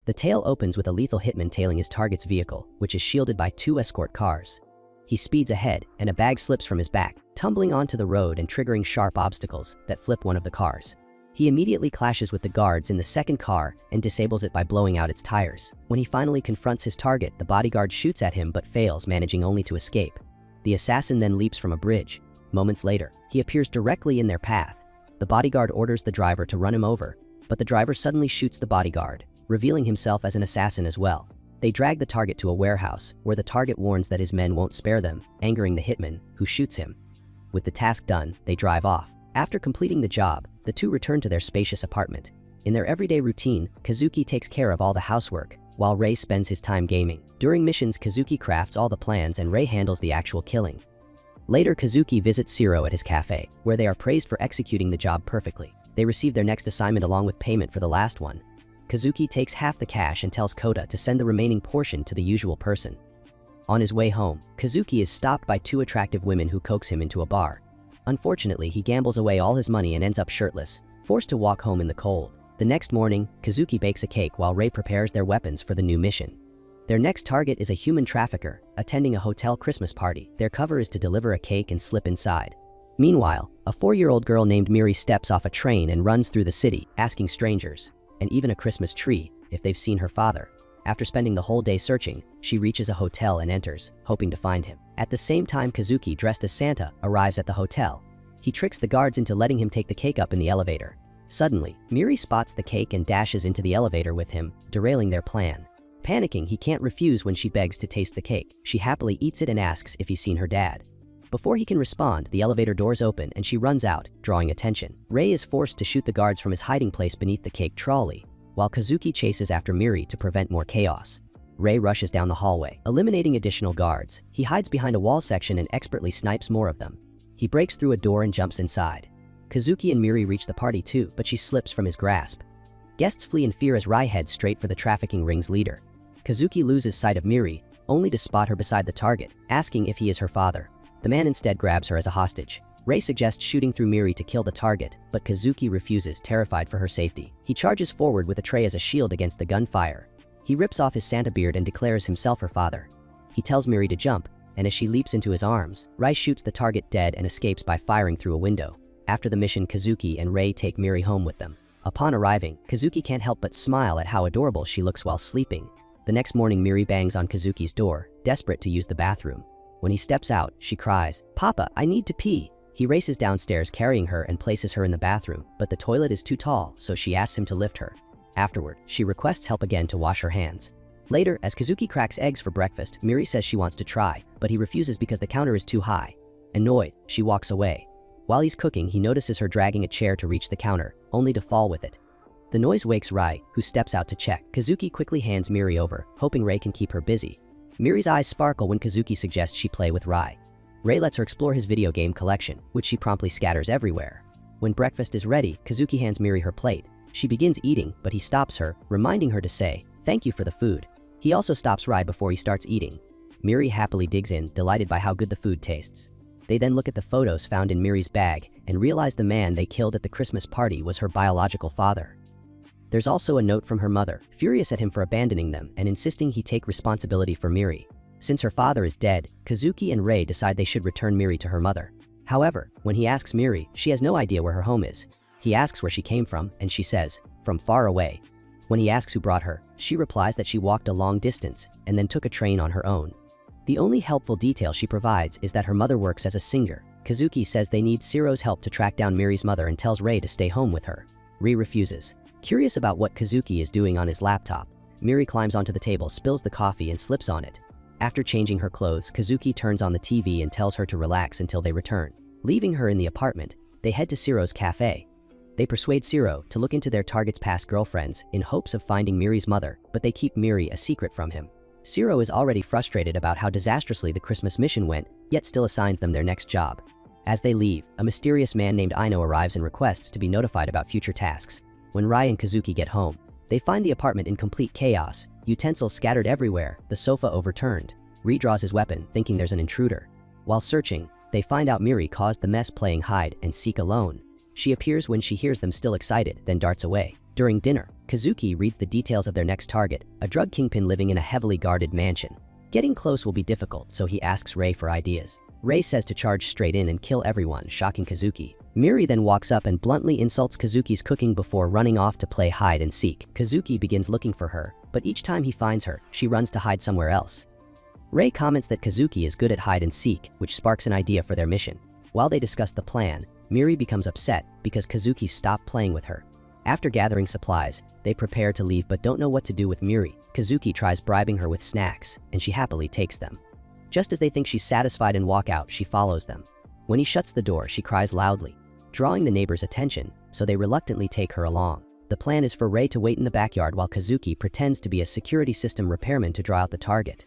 The tale opens with a lethal hitman tailing his target's vehicle, which is shielded by 2 escort cars. He speeds ahead, and a bag slips from his back, tumbling onto the road and triggering sharp obstacles that flip one of the cars. He immediately clashes with the guards in the second car and disables it by blowing out its tires. When he finally confronts his target, the bodyguard shoots at him but fails, managing only to escape. The assassin then leaps from a bridge. Moments later, he appears directly in their path. The bodyguard orders the driver to run him over, but the driver suddenly shoots the bodyguard, revealing himself as an assassin as well. They drag the target to a warehouse, where the target warns that his men won't spare them, angering the hitman, who shoots him. With the task done, they drive off. After completing the job, the two return to their spacious apartment. In their everyday routine, Kazuki takes care of all the housework, while Rei spends his time gaming. During missions, Kazuki crafts all the plans and Rei handles the actual killing. Later, Kazuki visits Shiro at his cafe, where they are praised for executing the job perfectly. They receive their next assignment along with payment for the last one. Kazuki takes half the cash and tells Kota to send the remaining portion to the usual person. On his way home, Kazuki is stopped by 2 attractive women who coax him into a bar. Unfortunately, he gambles away all his money and ends up shirtless, forced to walk home in the cold. The next morning, Kazuki bakes a cake while Rei prepares their weapons for the new mission. Their next target is a human trafficker, attending a hotel Christmas party. Their cover is to deliver a cake and slip inside. Meanwhile, a 4-year-old girl named Miri steps off a train and runs through the city, asking strangers, and even a Christmas tree, if they've seen her father. After spending the whole day searching, she reaches a hotel and enters, hoping to find him. At the same time, Kazuki, dressed as Santa, arrives at the hotel. He tricks the guards into letting him take the cake up in the elevator. Suddenly, Miri spots the cake and dashes into the elevator with him, derailing their plan. Panicking, he can't refuse when she begs to taste the cake. She happily eats it and asks if he's seen her dad. Before he can respond, the elevator doors open and she runs out, drawing attention. Rei is forced to shoot the guards from his hiding place beneath the cake trolley, while Kazuki chases after Miri to prevent more chaos. Rei rushes down the hallway, eliminating additional guards. He hides behind a wall section and expertly snipes more of them. He breaks through a door and jumps inside. Kazuki and Miri reach the party too, but she slips from his grasp. Guests flee in fear as Rei heads straight for the trafficking ring's leader. Kazuki loses sight of Miri, only to spot her beside the target, asking if he is her father. The man instead grabs her as a hostage. Rei suggests shooting through Miri to kill the target, but Kazuki refuses, terrified for her safety. He charges forward with a tray as a shield against the gunfire. He rips off his Santa beard and declares himself her father. He tells Miri to jump, and as she leaps into his arms, Rei shoots the target dead and escapes by firing through a window. After the mission, Kazuki and Rei take Miri home with them. Upon arriving, Kazuki can't help but smile at how adorable she looks while sleeping. The next morning, Miri bangs on Kazuki's door, desperate to use the bathroom. When he steps out, she cries, "Papa, I need to pee." He races downstairs carrying her and places her in the bathroom, but the toilet is too tall, so she asks him to lift her. Afterward, she requests help again to wash her hands. Later, as Kazuki cracks eggs for breakfast, Miri says she wants to try, but he refuses because the counter is too high. Annoyed, she walks away. While he's cooking, he notices her dragging a chair to reach the counter, only to fall with it. The noise wakes Rei, who steps out to check. Kazuki quickly hands Miri over, hoping Rei can keep her busy. Miri's eyes sparkle when Kazuki suggests she play with Rei. Rei lets her explore his video game collection, which she promptly scatters everywhere. When breakfast is ready, Kazuki hands Miri her plate. She begins eating, but he stops her, reminding her to say, "Thank you for the food." He also stops Rei before he starts eating. Miri happily digs in, delighted by how good the food tastes. They then look at the photos found in Miri's bag and realize the man they killed at the Christmas party was her biological father. There's also a note from her mother, furious at him for abandoning them and insisting he take responsibility for Miri. Since her father is dead, Kazuki and Rei decide they should return Miri to her mother. However, when he asks Miri, she has no idea where her home is. He asks where she came from, and she says, "From far away." When he asks who brought her, she replies that she walked a long distance and then took a train on her own. The only helpful detail she provides is that her mother works as a singer. Kazuki says they need Shiro's help to track down Miri's mother and tells Rei to stay home with her. Rei refuses. Curious about what Kazuki is doing on his laptop, Miri climbs onto the table, spills the coffee, and slips on it. After changing her clothes, Kazuki turns on the TV and tells her to relax until they return. Leaving her in the apartment, they head to Shiro's cafe. They persuade Shiro to look into their target's past girlfriends in hopes of finding Miri's mother, but they keep Miri a secret from him. Shiro is already frustrated about how disastrously the Christmas mission went, yet still assigns them their next job. As they leave, a mysterious man named Aino arrives and requests to be notified about future tasks. When Rei and Kazuki get home, they find the apartment in complete chaos, utensils scattered everywhere, the sofa overturned. Rei draws his weapon, thinking there's an intruder. While searching, they find out Miri caused the mess playing hide and seek alone. She appears when she hears them, still excited, then darts away. During dinner, Kazuki reads the details of their next target, a drug kingpin living in a heavily guarded mansion. Getting close will be difficult, so he asks Rei for ideas. Rei says to charge straight in and kill everyone, shocking Kazuki. Miri then walks up and bluntly insults Kazuki's cooking before running off to play hide and seek. Kazuki begins looking for her, but each time he finds her, she runs to hide somewhere else. Rei comments that Kazuki is good at hide and seek, which sparks an idea for their mission. While they discuss the plan, Miri becomes upset because Kazuki stopped playing with her. After gathering supplies, they prepare to leave but don't know what to do with Miri. Kazuki tries bribing her with snacks, and she happily takes them. Just as they think she's satisfied and walk out, she follows them. When he shuts the door, she cries loudly, drawing the neighbors' attention, so they reluctantly take her along. The plan is for Rei to wait in the backyard while Kazuki pretends to be a security system repairman to draw out the target.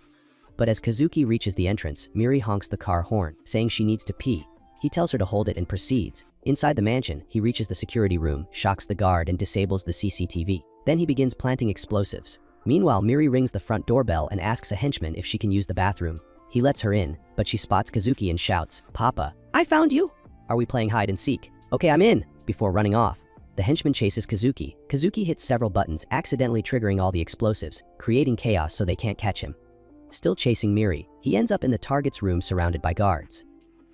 But as Kazuki reaches the entrance, Miri honks the car horn, saying she needs to pee. He tells her to hold it and proceeds. Inside the mansion, he reaches the security room, shocks the guard, and disables the CCTV. Then he begins planting explosives. Meanwhile, Miri rings the front doorbell and asks a henchman if she can use the bathroom. He lets her in, but she spots Kazuki and shouts, "Papa, I found you! Are we playing hide and seek? Okay, I'm in!" before running off. The henchman chases Kazuki. Kazuki hits several buttons, accidentally triggering all the explosives, creating chaos so they can't catch him. Still chasing Miri, he ends up in the target's room surrounded by guards.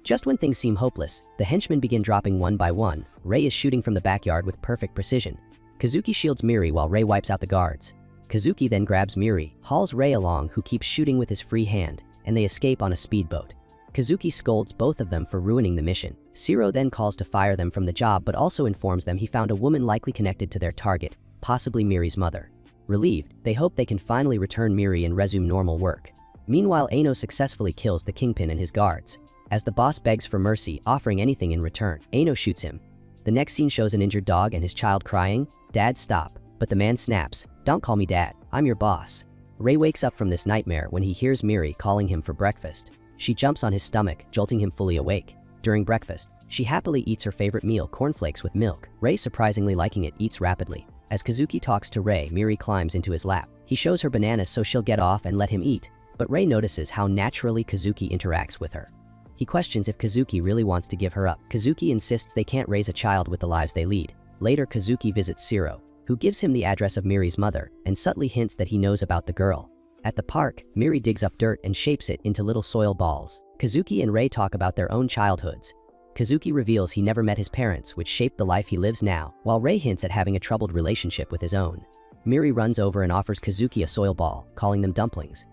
Just when things seem hopeless, the henchmen begin dropping one by one. Rei is shooting from the backyard with perfect precision. Kazuki shields Miri while Rei wipes out the guards. Kazuki then grabs Miri, hauls Rei along, who keeps shooting with his free hand, and they escape on a speedboat. Kazuki scolds both of them for ruining the mission. Shiro then calls to fire them from the job but also informs them he found a woman likely connected to their target, possibly Miri's mother. Relieved, they hope they can finally return Miri and resume normal work. Meanwhile, Ano successfully kills the kingpin and his guards. As the boss begs for mercy, offering anything in return, Ano shoots him. The next scene shows an injured dog and his child crying, "Dad, stop." But the man snaps, "Don't call me Dad, I'm your boss." Rei wakes up from this nightmare when he hears Miri calling him for breakfast. She jumps on his stomach, jolting him fully awake. During breakfast, she happily eats her favorite meal, cornflakes with milk. Rei, surprisingly liking it, eats rapidly. As Kazuki talks to Rei, Miri climbs into his lap. He shows her bananas so she'll get off and let him eat, but Rei notices how naturally Kazuki interacts with her. He questions if Kazuki really wants to give her up. Kazuki insists they can't raise a child with the lives they lead. Later, Kazuki visits Shiro, who gives him the address of Miri's mother and subtly hints that he knows about the girl. At the park, Miri digs up dirt and shapes it into little soil balls. Kazuki and Rei talk about their own childhoods. Kazuki reveals he never met his parents, which shaped the life he lives now, while Rei hints at having a troubled relationship with his own. Miri runs over and offers Kazuki a soil ball, calling them dumplings.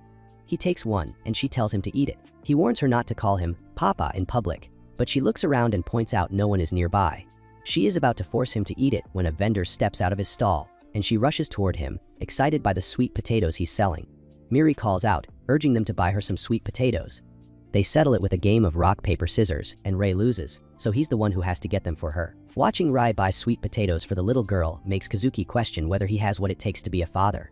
He takes one, and she tells him to eat it. He warns her not to call him Papa in public, but she looks around and points out no one is nearby. She is about to force him to eat it when a vendor steps out of his stall, and she rushes toward him, excited by the sweet potatoes he's selling. Miri calls out, urging them to buy her some sweet potatoes. They settle it with a game of rock, paper, scissors, and Rei loses, so he's the one who has to get them for her. Watching Rei buy sweet potatoes for the little girl makes Kazuki question whether he has what it takes to be a father.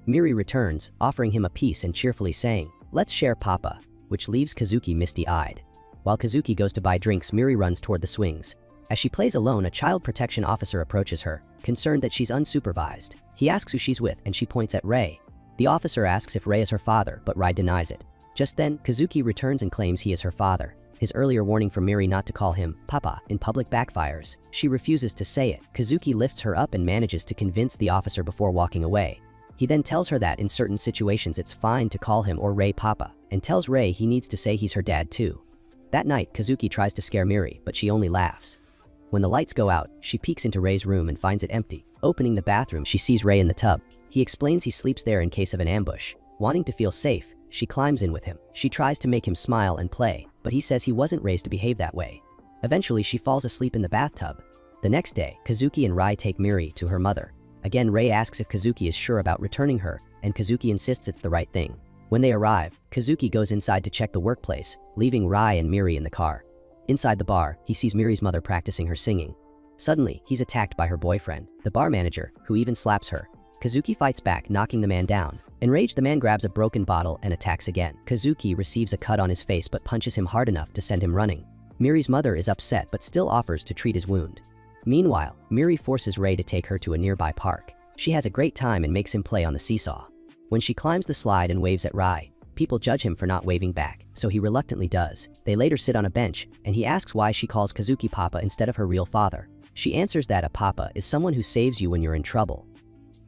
Miri returns, offering him a piece and cheerfully saying, "Let's share, Papa," which leaves Kazuki misty-eyed. While Kazuki goes to buy drinks, Miri runs toward the swings. As she plays alone, a child protection officer approaches her, concerned that she's unsupervised. He asks who she's with, and she points at Rei. The officer asks if Rei is her father, but Rei denies it. Just then, Kazuki returns and claims he is her father. His earlier warning for Miri not to call him Papa in public backfires. She refuses to say it. Kazuki lifts her up and manages to convince the officer before walking away. He then tells her that in certain situations it's fine to call him or Rei Papa, and tells Rei he needs to say he's her dad too. That night, Kazuki tries to scare Miri, but she only laughs. When the lights go out, she peeks into Rei's room and finds it empty. Opening the bathroom, she sees Rei in the tub. He explains he sleeps there in case of an ambush. Wanting to feel safe, she climbs in with him. She tries to make him smile and play, but he says he wasn't raised to behave that way. Eventually, she falls asleep in the bathtub. The next day, Kazuki and Rei take Miri to her mother. Again, Rei asks if Kazuki is sure about returning her, and Kazuki insists it's the right thing. When they arrive, Kazuki goes inside to check the workplace, leaving Rei and Miri in the car. Inside the bar, he sees Miri's mother practicing her singing. Suddenly, he's attacked by her boyfriend, the bar manager, who even slaps her. Kazuki fights back, knocking the man down. Enraged, the man grabs a broken bottle and attacks again. Kazuki receives a cut on his face but punches him hard enough to send him running. Miri's mother is upset but still offers to treat his wound. Meanwhile, Miri forces Rei to take her to a nearby park. She has a great time and makes him play on the seesaw. When she climbs the slide and waves at Rei, people judge him for not waving back, so he reluctantly does. They later sit on a bench, and he asks why she calls Kazuki Papa instead of her real father. She answers that a papa is someone who saves you when you're in trouble.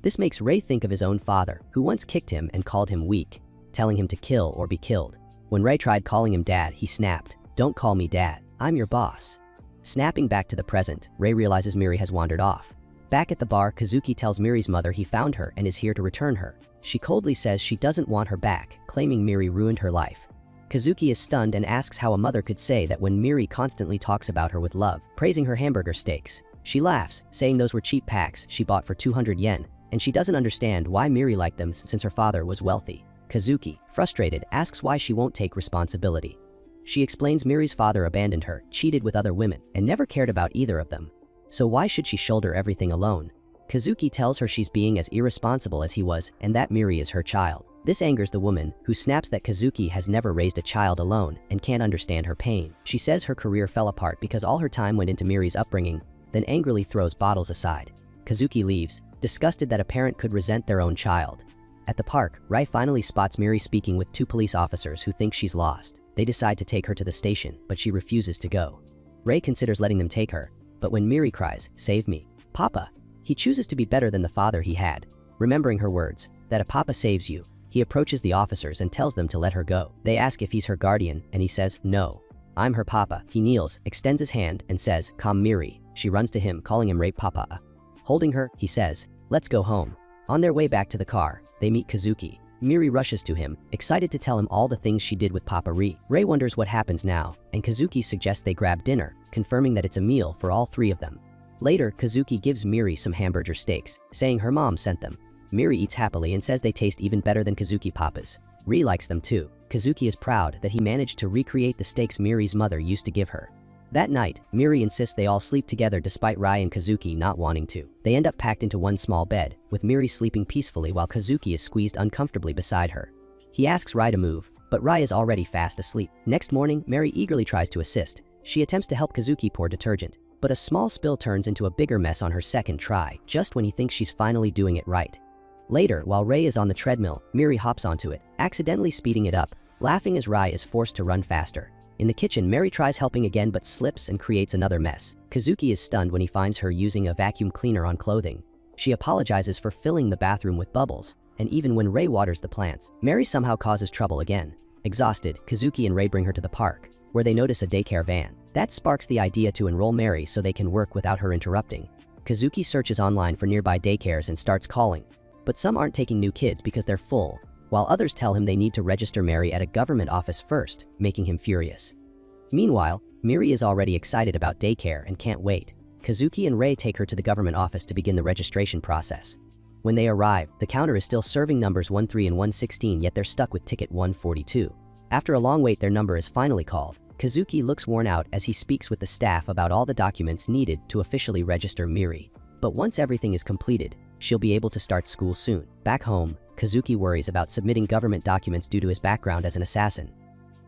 This makes Ray think of his own father, who once kicked him and called him weak, telling him to kill or be killed. When Ray tried calling him dad, he snapped, "Don't call me dad, I'm your boss." Snapping back to the present, Ray realizes Miri has wandered off. Back at the bar, Kazuki tells Miri's mother he found her and is here to return her. She coldly says she doesn't want her back, claiming Miri ruined her life. Kazuki is stunned and asks how a mother could say that when Miri constantly talks about her with love, praising her hamburger steaks. She laughs, saying those were cheap packs she bought for 200 yen, and she doesn't understand why Miri liked them since her father was wealthy. Kazuki, frustrated, asks why she won't take responsibility. She explains Miri's father abandoned her, cheated with other women, and never cared about either of them. So why should she shoulder everything alone? Kazuki tells her she's being as irresponsible as he was and that Miri is her child. This angers the woman, who snaps that Kazuki has never raised a child alone and can't understand her pain. She says her career fell apart because all her time went into Miri's upbringing, then angrily throws bottles aside. Kazuki leaves, disgusted that a parent could resent their own child. At the park, Rai finally spots Miri speaking with two police officers who think she's lost. They decide to take her to the station, but she refuses to go. Ray considers letting them take her, but when Miri cries, "Save me, Papa," he chooses to be better than the father he had. Remembering her words, that a papa saves you, he approaches the officers and tells them to let her go. They ask if he's her guardian, and he says, "No, I'm her papa." He kneels, extends his hand, and says, "Calm Miri." She runs to him, calling him Ray Papa. Holding her, he says, "Let's go home." On their way back to the car, they meet Kazuki. Miri rushes to him, excited to tell him all the things she did with Papa Ri. Ray wonders what happens now, and Kazuki suggests they grab dinner, confirming that it's a meal for all three of them. Later, Kazuki gives Miri some hamburger steaks, saying her mom sent them. Miri eats happily and says they taste even better than Kazuki Papa's. Ri likes them too. Kazuki is proud that he managed to recreate the steaks Miri's mother used to give her. That night, Miri insists they all sleep together despite Rai and Kazuki not wanting to. They end up packed into one small bed, with Miri sleeping peacefully while Kazuki is squeezed uncomfortably beside her. He asks Rai to move, but Rai is already fast asleep. Next morning, Miri eagerly tries to assist. She attempts to help Kazuki pour detergent, but a small spill turns into a bigger mess on her second try, just when he thinks she's finally doing it right. Later, while Ray is on the treadmill, Miri hops onto it, accidentally speeding it up, laughing as Rai is forced to run faster. In the kitchen, Miri tries helping again but slips and creates another mess. Kazuki is stunned when he finds her using a vacuum cleaner on clothing. She apologizes for filling the bathroom with bubbles, and even when Ray waters the plants, Miri somehow causes trouble again. Exhausted, Kazuki and Ray bring her to the park, where they notice a daycare van. That sparks the idea to enroll Miri so they can work without her interrupting. Kazuki searches online for nearby daycares and starts calling, but some aren't taking new kids because they're full, while others tell him they need to register Miri at a government office first, making him furious. Meanwhile, Miri is already excited about daycare and can't wait. Kazuki and Ray take her to the government office to begin the registration process. When they arrive, the counter is still serving numbers 13 and 116, yet they're stuck with ticket 142. After a long wait, their number is finally called. Kazuki looks worn out as he speaks with the staff about all the documents needed to officially register Miri. But once everything is completed, she'll be able to start school soon. Back home, Kazuki worries about submitting government documents due to his background as an assassin.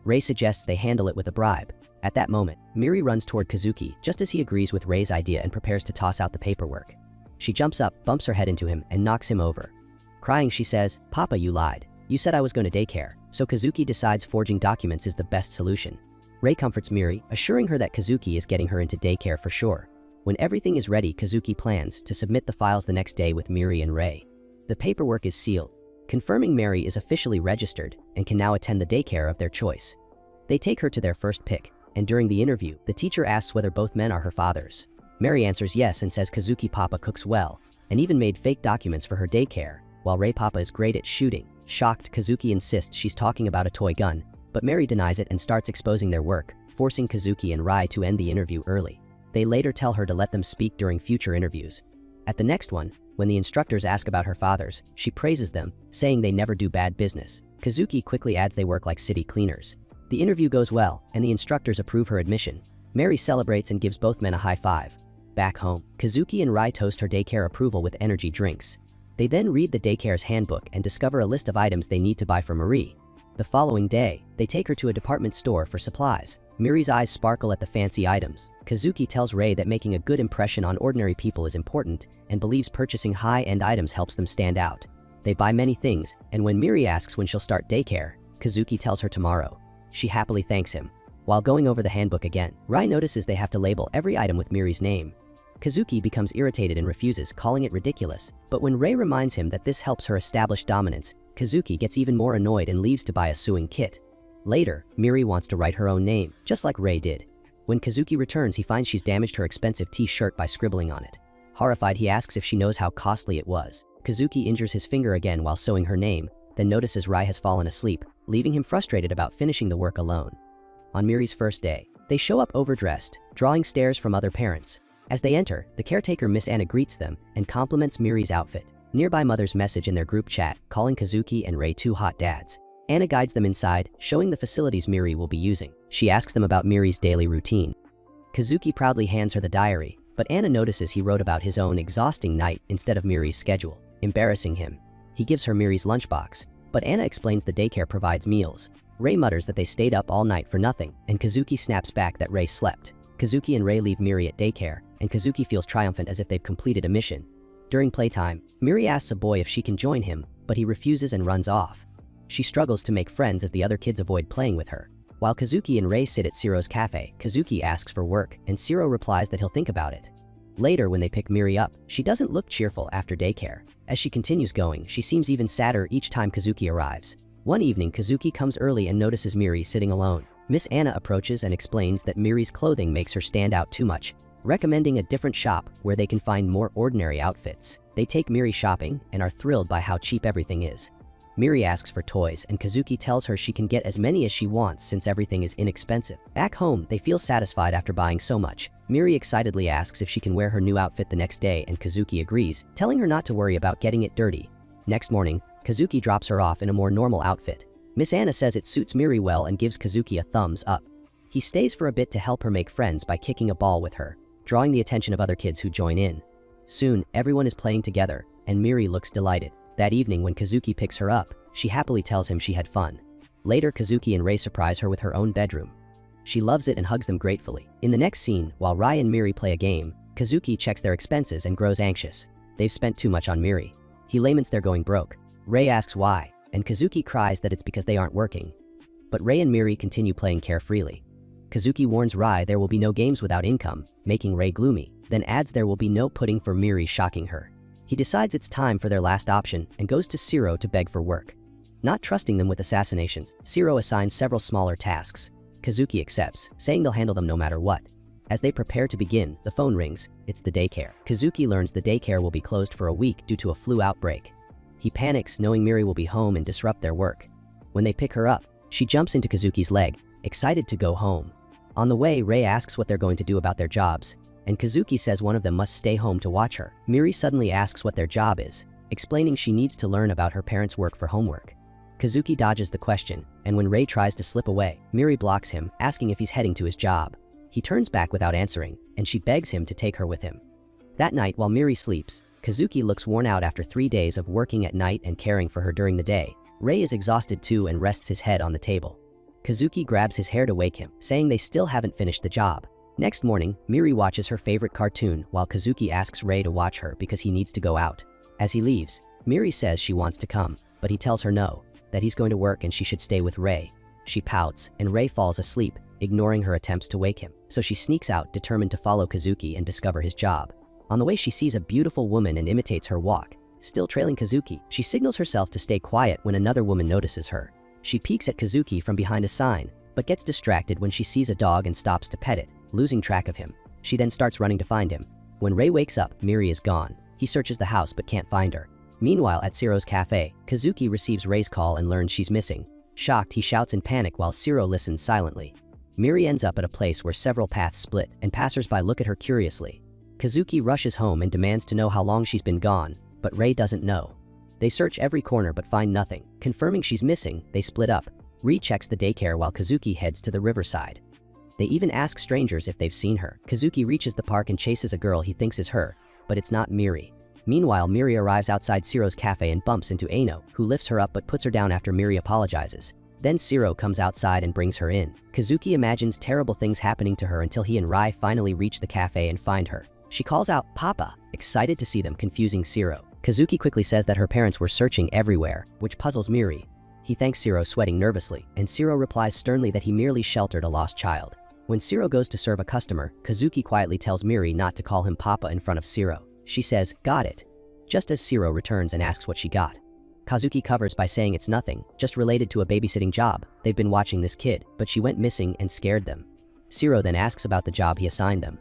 Ray suggests they handle it with a bribe. At that moment, Miri runs toward Kazuki just as he agrees with Ray's idea and prepares to toss out the paperwork. She jumps up, bumps her head into him, and knocks him over. Crying, she says, "Papa, you lied. You said I was going to daycare." So Kazuki decides forging documents is the best solution. Ray comforts Miri, assuring her that Kazuki is getting her into daycare for sure. When everything is ready, Kazuki plans to submit the files the next day with Miri and Ray. The paperwork is sealed, confirming Miri is officially registered and can now attend the daycare of their choice. They take her to their first pick, and during the interview, the teacher asks whether both men are her fathers. Miri answers yes and says Kazuki Papa cooks well, and even made fake documents for her daycare, while Ray Papa is great at shooting. Shocked, Kazuki insists she's talking about a toy gun, but Miri denies it and starts exposing their work, forcing Kazuki and Rai to end the interview early. They later tell her to let them speak during future interviews. At the next one, when the instructors ask about her fathers, she praises them, saying they never do bad business. Kazuki quickly adds they work like city cleaners. The interview goes well, and the instructors approve her admission. Miri celebrates and gives both men a high five. Back home, Kazuki and Rai toast her daycare approval with energy drinks. They then read the daycare's handbook and discover a list of items they need to buy for Miri. The following day, they take her to a department store for supplies. Miri's eyes sparkle at the fancy items. Kazuki tells Ray that making a good impression on ordinary people is important and believes purchasing high-end items helps them stand out. They buy many things, and when Miri asks when she'll start daycare, Kazuki tells her tomorrow. She happily thanks him. While going over the handbook again, Rai notices they have to label every item with Miri's name. Kazuki becomes irritated and refuses, calling it ridiculous. But when Rei reminds him that this helps her establish dominance, Kazuki gets even more annoyed and leaves to buy a sewing kit. Later, Miri wants to write her own name, just like Rei did. When Kazuki returns, he finds she's damaged her expensive t-shirt by scribbling on it. Horrified, he asks if she knows how costly it was. Kazuki injures his finger again while sewing her name, then notices Rai has fallen asleep, leaving him frustrated about finishing the work alone. On Miri's first day, they show up overdressed, drawing stares from other parents. As they enter, the caretaker Miss Anna greets them and compliments Miri's outfit. Nearby mothers message in their group chat, calling Kazuki and Rei two hot dads. Anna guides them inside, showing the facilities Miri will be using. She asks them about Miri's daily routine. Kazuki proudly hands her the diary, but Anna notices he wrote about his own exhausting night instead of Miri's schedule, embarrassing him. He gives her Miri's lunchbox, but Anna explains the daycare provides meals. Rei mutters that they stayed up all night for nothing, and Kazuki snaps back that Rei slept. Kazuki and Rei leave Miri at daycare, and Kazuki feels triumphant as if they've completed a mission. During playtime, Miri asks a boy if she can join him, but he refuses and runs off. She struggles to make friends as the other kids avoid playing with her. While Kazuki and Rei sit at Shiro's cafe, Kazuki asks for work, and Shiro replies that he'll think about it. Later, when they pick Miri up, she doesn't look cheerful after daycare. As she continues going, she seems even sadder each time Kazuki arrives. One evening, Kazuki comes early and notices Miri sitting alone. Miss Anna approaches and explains that Miri's clothing makes her stand out too much, recommending a different shop where they can find more ordinary outfits. They take Miri shopping and are thrilled by how cheap everything is. Miri asks for toys, and Kazuki tells her she can get as many as she wants since everything is inexpensive. Back home, they feel satisfied after buying so much. Miri excitedly asks if she can wear her new outfit the next day, and Kazuki agrees, telling her not to worry about getting it dirty. Next morning, Kazuki drops her off in a more normal outfit. Miss Anna says it suits Miri well and gives Kazuki a thumbs up. He stays for a bit to help her make friends by kicking a ball with her, drawing the attention of other kids who join in. Soon, everyone is playing together, and Miri looks delighted. That evening, when Kazuki picks her up, she happily tells him she had fun. Later, Kazuki and Rei surprise her with her own bedroom. She loves it and hugs them gratefully. In the next scene, while Rai and Miri play a game, Kazuki checks their expenses and grows anxious. They've spent too much on Miri. He laments they're going broke. Rei asks why, and Kazuki cries that it's because they aren't working. But Rei and Miri continue playing carefreely. Kazuki warns Rai there will be no games without income, making Rei gloomy, then adds there will be no pudding for Miri, shocking her. He decides it's time for their last option and goes to Shiro to beg for work. Not trusting them with assassinations, Shiro assigns several smaller tasks. Kazuki accepts, saying they'll handle them no matter what. As they prepare to begin, the phone rings. It's the daycare. Kazuki learns the daycare will be closed for a week due to a flu outbreak. He panics, knowing Miri will be home and disrupt their work. When they pick her up, she jumps into Kazuki's leg, excited to go home. On the way, Rei asks what they're going to do about their jobs, and Kazuki says one of them must stay home to watch her. Miri suddenly asks what their job is, explaining she needs to learn about her parents' work for homework. Kazuki dodges the question, and when Rei tries to slip away, Miri blocks him, asking if he's heading to his job. He turns back without answering, and she begs him to take her with him. That night, while Miri sleeps, Kazuki looks worn out after 3 days of working at night and caring for her during the day. Rei is exhausted too and rests his head on the table. Kazuki grabs his hair to wake him, saying they still haven't finished the job. Next morning, Miri watches her favorite cartoon while Kazuki asks Rei to watch her because he needs to go out. As he leaves, Miri says she wants to come, but he tells her no, that he's going to work and she should stay with Rei. She pouts, and Rei falls asleep, ignoring her attempts to wake him. So she sneaks out, determined to follow Kazuki and discover his job. On the way, she sees a beautiful woman and imitates her walk. Still trailing Kazuki, she signals herself to stay quiet when another woman notices her. She peeks at Kazuki from behind a sign, but gets distracted when she sees a dog and stops to pet it, losing track of him. She then starts running to find him. When Rei wakes up, Miri is gone. He searches the house but can't find her. Meanwhile, at Shiro's cafe, Kazuki receives Rei's call and learns she's missing. Shocked, he shouts in panic while Shiro listens silently. Miri ends up at a place where several paths split, and passers-by look at her curiously. Kazuki rushes home and demands to know how long she's been gone, but Rei doesn't know. They search every corner but find nothing. Confirming she's missing, they split up. Rei checks the daycare while Kazuki heads to the riverside. They even ask strangers if they've seen her. Kazuki reaches the park and chases a girl he thinks is her, but it's not Miri. Meanwhile, Miri arrives outside Shiro's cafe and bumps into Aino, who lifts her up but puts her down after Miri apologizes. Then Shiro comes outside and brings her in. Kazuki imagines terrible things happening to her until he and Rai finally reach the cafe and find her. She calls out, "Papa," excited to see them, confusing Shiro. Kazuki quickly says that her parents were searching everywhere, which puzzles Miri. He thanks Shiro, sweating nervously, and Shiro replies sternly that he merely sheltered a lost child. When Shiro goes to serve a customer, Kazuki quietly tells Miri not to call him Papa in front of Shiro. She says, "Got it," just as Shiro returns and asks what she got. Kazuki covers by saying it's nothing, just related to a babysitting job. They've been watching this kid, but she went missing and scared them. Shiro then asks about the job he assigned them.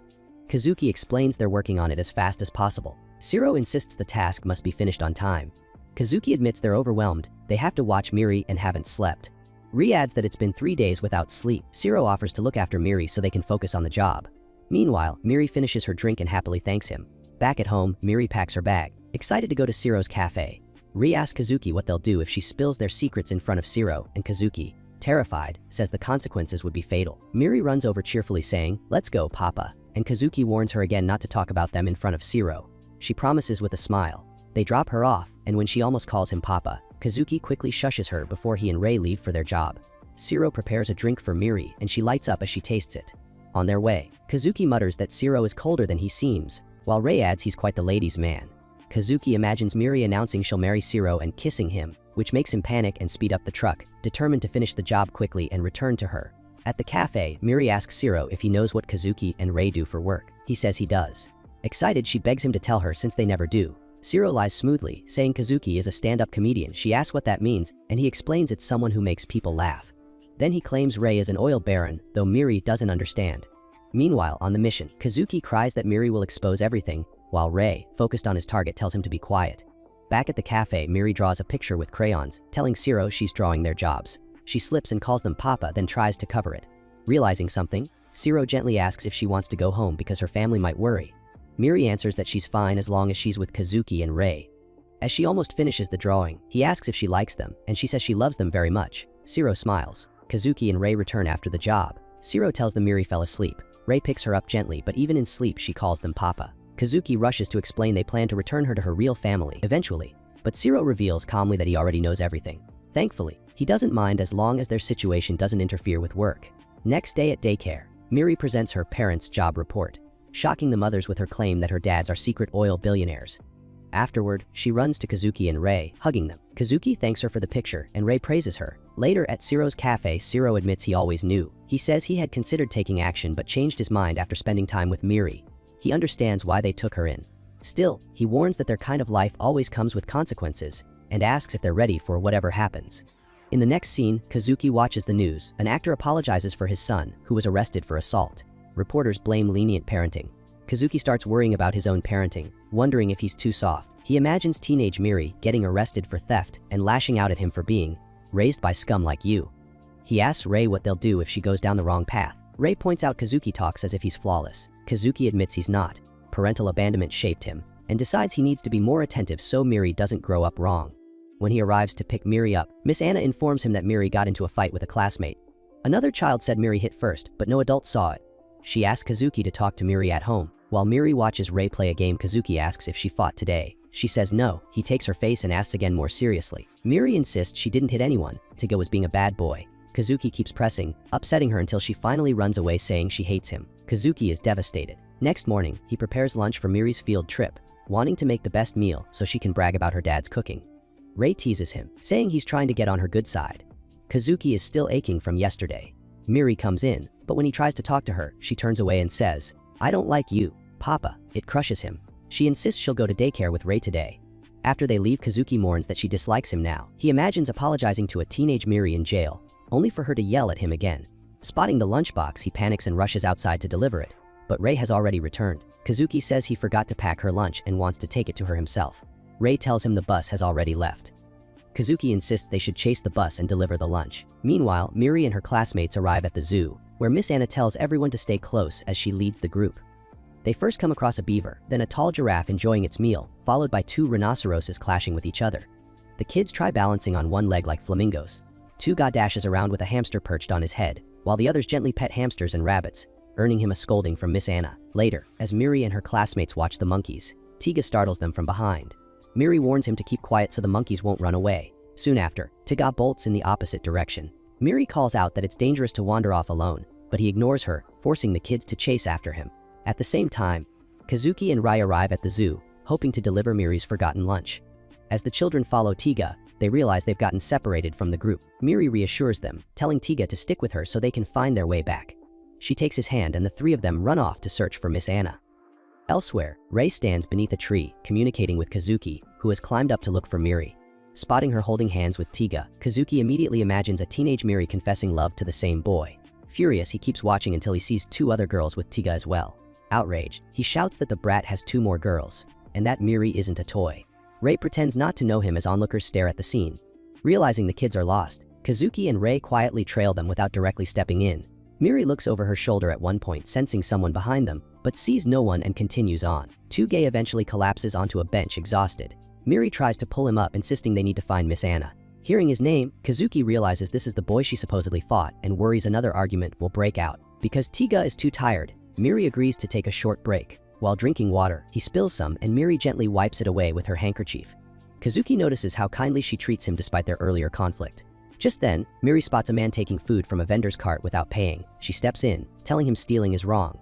Kazuki explains they're working on it as fast as possible. Shiro insists the task must be finished on time. Kazuki admits they're overwhelmed, they have to watch Miri and haven't slept. Ri adds that it's been 3 days without sleep. Shiro offers to look after Miri so they can focus on the job. Meanwhile, Miri finishes her drink and happily thanks him. Back at home, Miri packs her bag, excited to go to Shiro's cafe. Ri asks Kazuki what they'll do if she spills their secrets in front of Shiro, and Kazuki, terrified, says the consequences would be fatal. Miri runs over cheerfully saying, "Let's go, Papa," and Kazuki warns her again not to talk about them in front of Shiro. She promises with a smile. They drop her off, and when she almost calls him Papa, Kazuki quickly shushes her before he and Rei leave for their job. Shiro prepares a drink for Miri and she lights up as she tastes it. On their way, Kazuki mutters that Shiro is colder than he seems, while Rei adds he's quite the ladies' man. Kazuki imagines Miri announcing she'll marry Shiro and kissing him, which makes him panic and speed up the truck, determined to finish the job quickly and return to her. At the cafe, Miri asks Shiro if he knows what Kazuki and Rei do for work. He says he does. Excited, she begs him to tell her since they never do. Shiro lies smoothly, saying Kazuki is a stand-up comedian. She asks what that means, and he explains it's someone who makes people laugh. Then he claims Rei is an oil baron, though Miri doesn't understand. Meanwhile, on the mission, Kazuki cries that Miri will expose everything, while Rei, focused on his target, tells him to be quiet. Back at the cafe, Miri draws a picture with crayons, telling Shiro she's drawing their jobs. She slips and calls them Papa, then tries to cover it. Realizing something, Shiro gently asks if she wants to go home because her family might worry. Miri answers that she's fine as long as she's with Kazuki and Rei. As she almost finishes the drawing, he asks if she likes them, and she says she loves them very much. Shiro smiles. Kazuki and Rei return after the job. Shiro tells them Miri fell asleep. Rei picks her up gently, but even in sleep she calls them Papa. Kazuki rushes to explain they plan to return her to her real family eventually, but Shiro reveals calmly that he already knows everything. Thankfully, he doesn't mind as long as their situation doesn't interfere with work. Next day at daycare, Miri presents her parents' job report, shocking the mothers with her claim that her dads are secret oil billionaires. Afterward, she runs to Kazuki and Rei, hugging them. Kazuki thanks her for the picture, and Rei praises her. Later at Shiro's cafe, Shiro admits he always knew. He says he had considered taking action but changed his mind after spending time with Miri. He understands why they took her in. Still, he warns that their kind of life always comes with consequences, and asks if they're ready for whatever happens. In the next scene, Kazuki watches the news. An actor apologizes for his son, who was arrested for assault. Reporters blame lenient parenting. Kazuki starts worrying about his own parenting, wondering if he's too soft. He imagines teenage Miri getting arrested for theft and lashing out at him for being raised by scum like you. He asks Rei what they'll do if she goes down the wrong path. Rei points out Kazuki talks as if he's flawless. Kazuki admits he's not. Parental abandonment shaped him, and decides he needs to be more attentive so Miri doesn't grow up wrong. When he arrives to pick Miri up, Miss Anna informs him that Miri got into a fight with a classmate. Another child said Miri hit first, but no adult saw it. She asks Kazuki to talk to Miri at home. While Miri watches Rei play a game, Kazuki asks if she fought today. She says no. He takes her face and asks again more seriously. Miri insists she didn't hit anyone. Tiga was being a bad boy. Kazuki keeps pressing, upsetting her until she finally runs away saying she hates him. Kazuki is devastated. Next morning, he prepares lunch for Miri's field trip, wanting to make the best meal so she can brag about her dad's cooking. Rei teases him, saying he's trying to get on her good side. Kazuki is still aching from yesterday. Miri comes in, but when he tries to talk to her, she turns away and says, "I don't like you, Papa." It crushes him. She insists she'll go to daycare with Rei today. After they leave, Kazuki mourns that she dislikes him now. He imagines apologizing to a teenage Miri in jail, only for her to yell at him again. Spotting the lunchbox, he panics and rushes outside to deliver it, but Rei has already returned. Kazuki says he forgot to pack her lunch and wants to take it to her himself. Rei tells him the bus has already left. Kazuki insists they should chase the bus and deliver the lunch. Meanwhile, Miri and her classmates arrive at the zoo, where Miss Anna tells everyone to stay close as she leads the group. They first come across a beaver, then a tall giraffe enjoying its meal, followed by 2 rhinoceroses clashing with each other. The kids try balancing on one leg like flamingos. Tiga dashes around with a hamster perched on his head, while the others gently pet hamsters and rabbits, earning him a scolding from Miss Anna. Later, as Miri and her classmates watch the monkeys, Tiga startles them from behind. Miri warns him to keep quiet so the monkeys won't run away. Soon after, Tiga bolts in the opposite direction. Miri calls out that it's dangerous to wander off alone, but he ignores her, forcing the kids to chase after him. At the same time, Kazuki and Rei arrive at the zoo, hoping to deliver Miri's forgotten lunch. As the children follow Tiga, they realize they've gotten separated from the group. Miri reassures them, telling Tiga to stick with her so they can find their way back. She takes his hand and the three of them run off to search for Miss Anna. Elsewhere, Rei stands beneath a tree, communicating with Kazuki, who has climbed up to look for Miri. Spotting her holding hands with Tiga, Kazuki immediately imagines a teenage Miri confessing love to the same boy. Furious, he keeps watching until he sees two other girls with Tiga as well. Outraged, he shouts that the brat has two more girls, and that Miri isn't a toy. Rei pretends not to know him as onlookers stare at the scene. Realizing the kids are lost, Kazuki and Rei quietly trail them without directly stepping in. Miri looks over her shoulder at one point, sensing someone behind them, but sees no one and continues on. Tugay eventually collapses onto a bench exhausted. Miri tries to pull him up, insisting they need to find Miss Anna. Hearing his name, Kazuki realizes this is the boy she supposedly fought and worries another argument will break out. Because Tiga is too tired, Miri agrees to take a short break. While drinking water, he spills some and Miri gently wipes it away with her handkerchief. Kazuki notices how kindly she treats him despite their earlier conflict. Just then, Miri spots a man taking food from a vendor's cart without paying. She steps in, telling him stealing is wrong.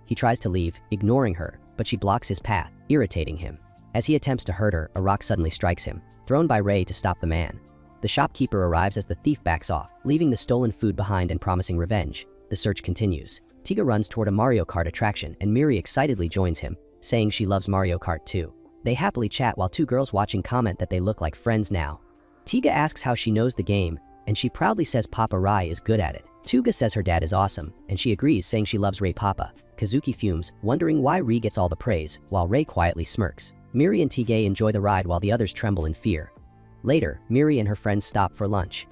He tries to leave, ignoring her, but she blocks his path, irritating him. As he attempts to hurt her, a rock suddenly strikes him, thrown by Rei to stop the man. The shopkeeper arrives as the thief backs off, leaving the stolen food behind and promising revenge. The search continues. Tiga runs toward a Mario Kart attraction and Miri excitedly joins him, saying she loves Mario Kart too. They happily chat while two girls watching comment that they look like friends now. Tiga asks how she knows the game, and she proudly says Papa Rai is good at it. Tuga says her dad is awesome, and she agrees, saying she loves Rei Papa. Kazuki fumes, wondering why Rei gets all the praise, while Rei quietly smirks. Miri and Tigay enjoy the ride while the others tremble in fear. Later, Miri and her friends stop for lunch.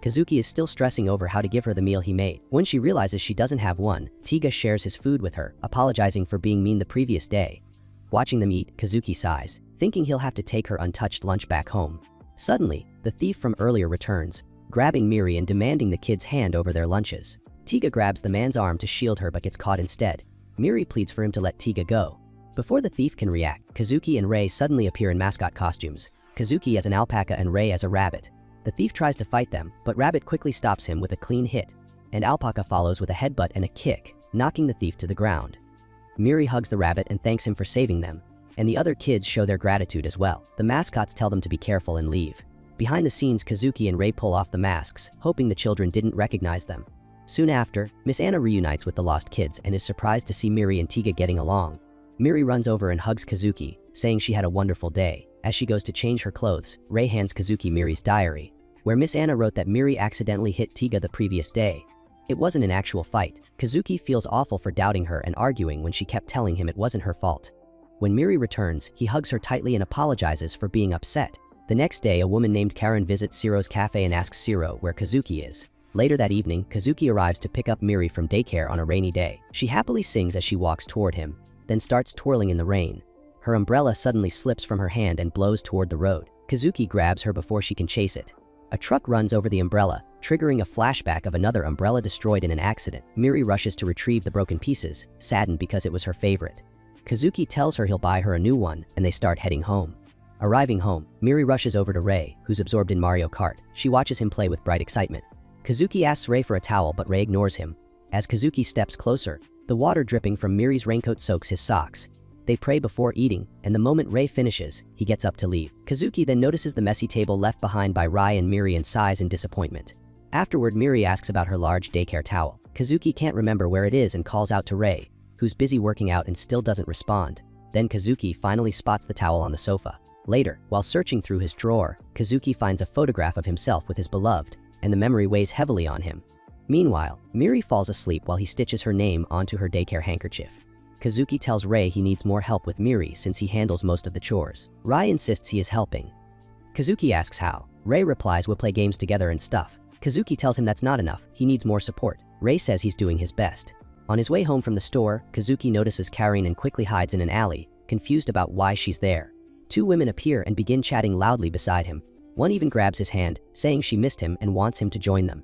Kazuki is still stressing over how to give her the meal he made. When she realizes she doesn't have one, Tiga shares his food with her, apologizing for being mean the previous day. Watching them eat, Kazuki sighs, thinking he'll have to take her untouched lunch back home. Suddenly, the thief from earlier returns, grabbing Miri and demanding the kid's hand over their lunches. Tiga grabs the man's arm to shield her but gets caught instead. Miri pleads for him to let Tiga go. Before the thief can react, Kazuki and Rei suddenly appear in mascot costumes. Kazuki as an alpaca and Rei as a rabbit. The thief tries to fight them, but Rabbit quickly stops him with a clean hit, and Alpaca follows with a headbutt and a kick, knocking the thief to the ground. Miri hugs the rabbit and thanks him for saving them, and the other kids show their gratitude as well. The mascots tell them to be careful and leave. Behind the scenes, Kazuki and Rei pull off the masks, hoping the children didn't recognize them. Soon after, Miss Anna reunites with the lost kids and is surprised to see Miri and Tiga getting along. Miri runs over and hugs Kazuki, saying she had a wonderful day. As she goes to change her clothes, Rei hands Kazuki Miri's diary, where Miss Anna wrote that Miri accidentally hit Tiga the previous day. It wasn't an actual fight. Kazuki feels awful for doubting her and arguing when she kept telling him it wasn't her fault. When Miri returns, he hugs her tightly and apologizes for being upset. The next day, a woman named Karen visits Ciro's cafe and asks Ciro where Kazuki is. Later that evening, Kazuki arrives to pick up Miri from daycare on a rainy day. She happily sings as she walks toward him, then starts twirling in the rain. Her umbrella suddenly slips from her hand and blows toward the road. Kazuki grabs her before she can chase it. A truck runs over the umbrella, triggering a flashback of another umbrella destroyed in an accident. Miri rushes to retrieve the broken pieces, saddened because it was her favorite. Kazuki tells her he'll buy her a new one, and they start heading home. Arriving home, Miri rushes over to Rei, who's absorbed in Mario Kart. She watches him play with bright excitement. Kazuki asks Rei for a towel, but Rei ignores him. As Kazuki steps closer, the water dripping from Miri's raincoat soaks his socks. They pray before eating, and the moment Rei finishes, he gets up to leave. Kazuki then notices the messy table left behind by Rai and Miri and sighs in disappointment. Afterward, Miri asks about her large daycare towel. Kazuki can't remember where it is and calls out to Rei, who's busy working out and still doesn't respond. Then Kazuki finally spots the towel on the sofa. Later, while searching through his drawer, Kazuki finds a photograph of himself with his beloved, and the memory weighs heavily on him. Meanwhile, Miri falls asleep while he stitches her name onto her daycare handkerchief. Kazuki tells Rei he needs more help with Miri since he handles most of the chores. Rai insists he is helping. Kazuki asks how. Rei replies we'll play games together and stuff. Kazuki tells him that's not enough, he needs more support. Rei says he's doing his best. On his way home from the store, Kazuki notices Karin and quickly hides in an alley, confused about why she's there. Two women appear and begin chatting loudly beside him. One even grabs his hand, saying she missed him and wants him to join them.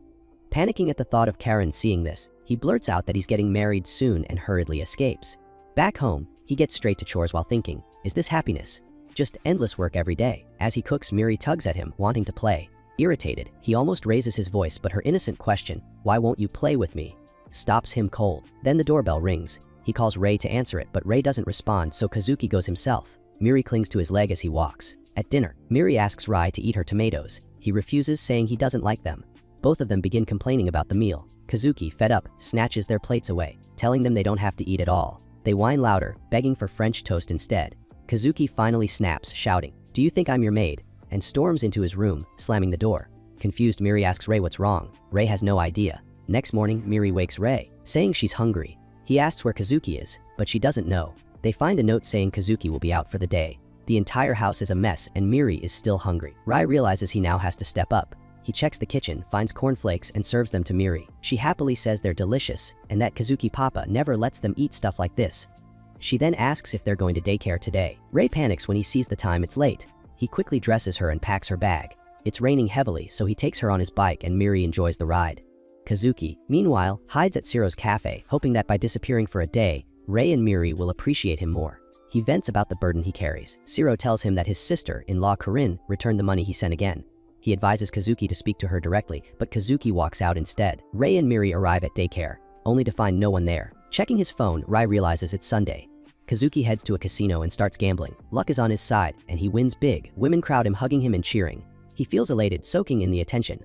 Panicking at the thought of Karin seeing this, he blurts out that he's getting married soon and hurriedly escapes. Back home, he gets straight to chores while thinking, is this happiness? Just endless work every day. As he cooks, Miri tugs at him, wanting to play. Irritated, he almost raises his voice, but her innocent question, why won't you play with me, stops him cold. Then the doorbell rings. He calls Rei to answer it, but Rei doesn't respond, so Kazuki goes himself. Miri clings to his leg as he walks. At dinner, Miri asks Rai to eat her tomatoes. He refuses, saying he doesn't like them. Both of them begin complaining about the meal. Kazuki, fed up, snatches their plates away, telling them they don't have to eat at all. They whine louder, begging for French toast instead. Kazuki finally snaps, shouting, "Do you think I'm your maid?" and storms into his room, slamming the door. Confused, Miri asks Rei what's wrong. Rei has no idea. Next morning, Miri wakes Rei, saying she's hungry. He asks where Kazuki is, but she doesn't know. They find a note saying Kazuki will be out for the day. The entire house is a mess and Miri is still hungry. Rei realizes he now has to step up. He checks the kitchen, finds cornflakes and serves them to Miri. She happily says they're delicious and that Kazuki Papa never lets them eat stuff like this. She then asks if they're going to daycare today. Rei panics when he sees the time it's late. He quickly dresses her and packs her bag. It's raining heavily, so he takes her on his bike and Miri enjoys the ride. Kazuki, meanwhile, hides at Siro's cafe, hoping that by disappearing for a day, Rei and Miri will appreciate him more. He vents about the burden he carries. Siro tells him that his sister-in-law Corinne returned the money he sent again. He advises Kazuki to speak to her directly, but Kazuki walks out instead. Rei and Miri arrive at daycare, only to find no one there. Checking his phone, Rei realizes it's Sunday. Kazuki heads to a casino and starts gambling. Luck is on his side, and he wins big. Women crowd him, hugging him and cheering. He feels elated, soaking in the attention.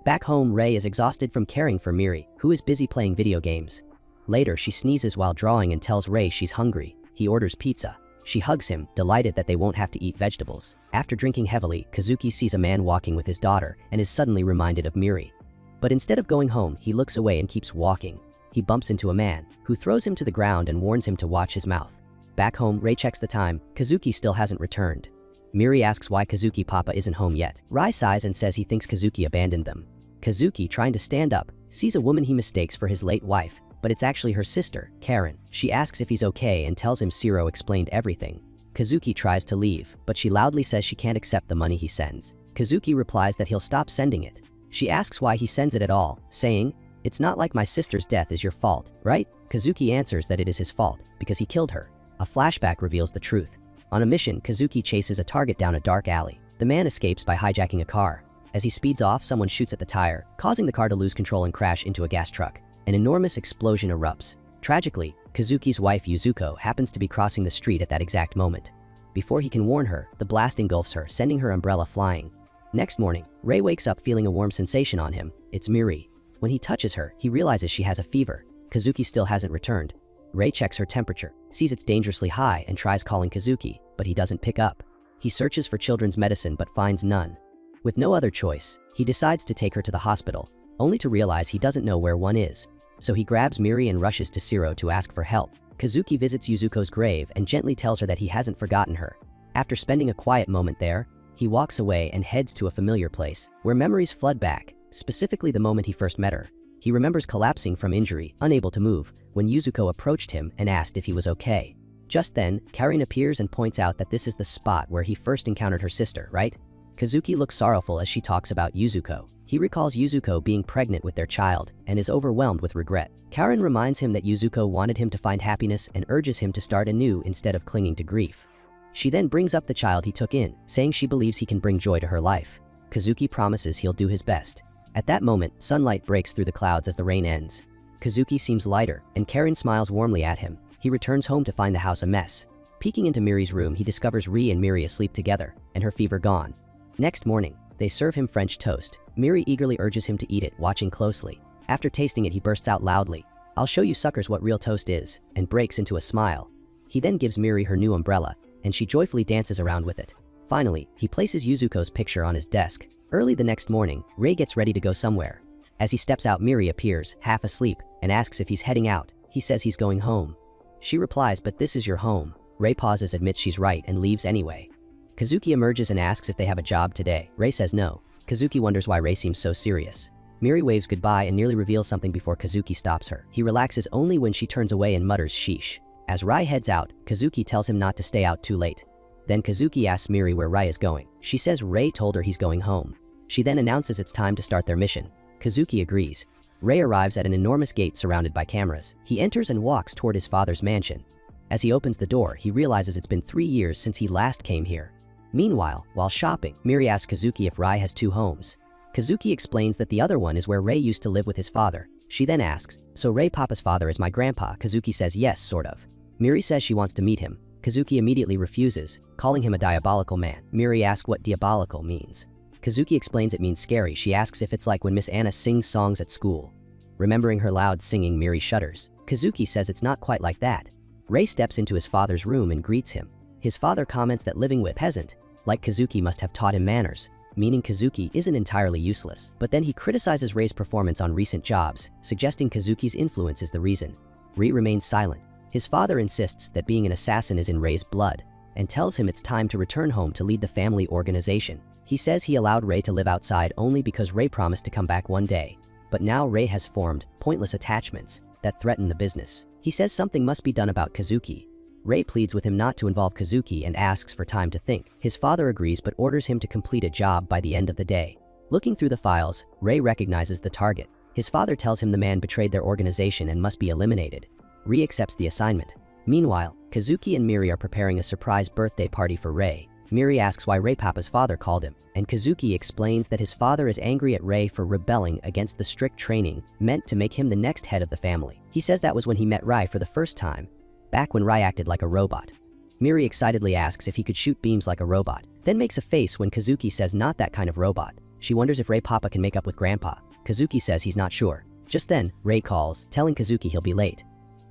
Back home, Rei is exhausted from caring for Miri, who is busy playing video games. Later, she sneezes while drawing and tells Rei she's hungry. He orders pizza. She hugs him, delighted that they won't have to eat vegetables. After drinking heavily, Kazuki sees a man walking with his daughter and is suddenly reminded of Miri. But instead of going home, he looks away and keeps walking. He bumps into a man, who throws him to the ground and warns him to watch his mouth. Back home, Rei checks the time. Kazuki still hasn't returned. Miri asks why Kazuki Papa isn't home yet. Rei sighs and says he thinks Kazuki abandoned them. Kazuki, trying to stand up, sees a woman he mistakes for his late wife, but it's actually her sister, Karen. She asks if he's okay and tells him Siro explained everything. Kazuki tries to leave, but she loudly says she can't accept the money he sends. Kazuki replies that he'll stop sending it. She asks why he sends it at all, saying, "It's not like my sister's death is your fault, right?" Kazuki answers that it is his fault, because he killed her. A flashback reveals the truth. On a mission, Kazuki chases a target down a dark alley. The man escapes by hijacking a car. As he speeds off, someone shoots at the tire, causing the car to lose control and crash into a gas truck. An enormous explosion erupts. Tragically, Kazuki's wife Yuzuko happens to be crossing the street at that exact moment. Before he can warn her, the blast engulfs her, sending her umbrella flying. Next morning, Rei wakes up feeling a warm sensation on him. It's Miri. When he touches her, he realizes she has a fever. Kazuki still hasn't returned. Rei checks her temperature, sees it's dangerously high and tries calling Kazuki, but he doesn't pick up. He searches for children's medicine but finds none. With no other choice, he decides to take her to the hospital, only to realize he doesn't know where one is. So he grabs Miri and rushes to Siro to ask for help. Kazuki visits Yuzuko's grave and gently tells her that he hasn't forgotten her. After spending a quiet moment there, he walks away and heads to a familiar place, where memories flood back, specifically the moment he first met her. He remembers collapsing from injury, unable to move, when Yuzuko approached him and asked if he was okay. Just then, Karen appears and points out that this is the spot where he first encountered her sister, right? Kazuki looks sorrowful as she talks about Yuzuko. He recalls Yuzuko being pregnant with their child and is overwhelmed with regret. Karen reminds him that Yuzuko wanted him to find happiness and urges him to start anew instead of clinging to grief. She then brings up the child he took in, saying she believes he can bring joy to her life. Kazuki promises he'll do his best. At that moment, sunlight breaks through the clouds as the rain ends. Kazuki seems lighter, and Karen smiles warmly at him. He returns home to find the house a mess. Peeking into Miri's room, he discovers Rei and Miri asleep together, and her fever gone. Next morning, they serve him French toast. Miri eagerly urges him to eat it, watching closely. After tasting it, he bursts out loudly, "I'll show you suckers what real toast is," and breaks into a smile. He then gives Miri her new umbrella, and she joyfully dances around with it. Finally, he places Yuzuko's picture on his desk. Early the next morning, Rei gets ready to go somewhere. As he steps out, Miri appears, half asleep, and asks if he's heading out. He says he's going home. She replies, "But this is your home." Rei pauses, admits she's right, and leaves anyway. Kazuki emerges and asks if they have a job today. Rei says no. Kazuki wonders why Rei seems so serious. Miri waves goodbye and nearly reveals something before Kazuki stops her. He relaxes only when she turns away and mutters sheesh. As Rei heads out, Kazuki tells him not to stay out too late. Then Kazuki asks Miri where Rei is going. She says Rei told her he's going home. She then announces it's time to start their mission. Kazuki agrees. Rei arrives at an enormous gate surrounded by cameras. He enters and walks toward his father's mansion. As he opens the door, he realizes it's been 3 years since he last came here. Meanwhile, while shopping, Miri asks Kazuki if Rei has 2 homes. Kazuki explains that the other one is where Rei used to live with his father. She then asks, "So Rei Papa's father is my grandpa?" Kazuki says yes, sort of. Miri says she wants to meet him. Kazuki immediately refuses, calling him a diabolical man. Miri asks what diabolical means. Kazuki explains it means scary. She asks if it's like when Miss Anna sings songs at school. Remembering her loud singing, Miri shudders. Kazuki says it's not quite like that. Rei steps into his father's room and greets him. His father comments that living with peasant like Kazuki must have taught him manners, meaning Kazuki isn't entirely useless. But then he criticizes Rei's performance on recent jobs, suggesting Kazuki's influence is the reason. Rei remains silent. His father insists that being an assassin is in Rei's blood, and tells him it's time to return home to lead the family organization. He says he allowed Rei to live outside only because Rei promised to come back one day. But now Rei has formed pointless attachments that threaten the business. He says something must be done about Kazuki. Rei pleads with him not to involve Kazuki and asks for time to think. His father agrees but orders him to complete a job by the end of the day. Looking through the files, Rei recognizes the target. His father tells him the man betrayed their organization and must be eliminated. Rei accepts the assignment. Meanwhile, Kazuki and Miri are preparing a surprise birthday party for Rei. Miri asks why Rei Papa's father called him, and Kazuki explains that his father is angry at Rei for rebelling against the strict training meant to make him the next head of the family. He says that was when he met Rei for the first time, back when Rei acted like a robot. Miri excitedly asks if he could shoot beams like a robot, then makes a face when Kazuki says not that kind of robot. She wonders if Rei Papa can make up with Grandpa. Kazuki says he's not sure. Just then, Rei calls, telling Kazuki he'll be late.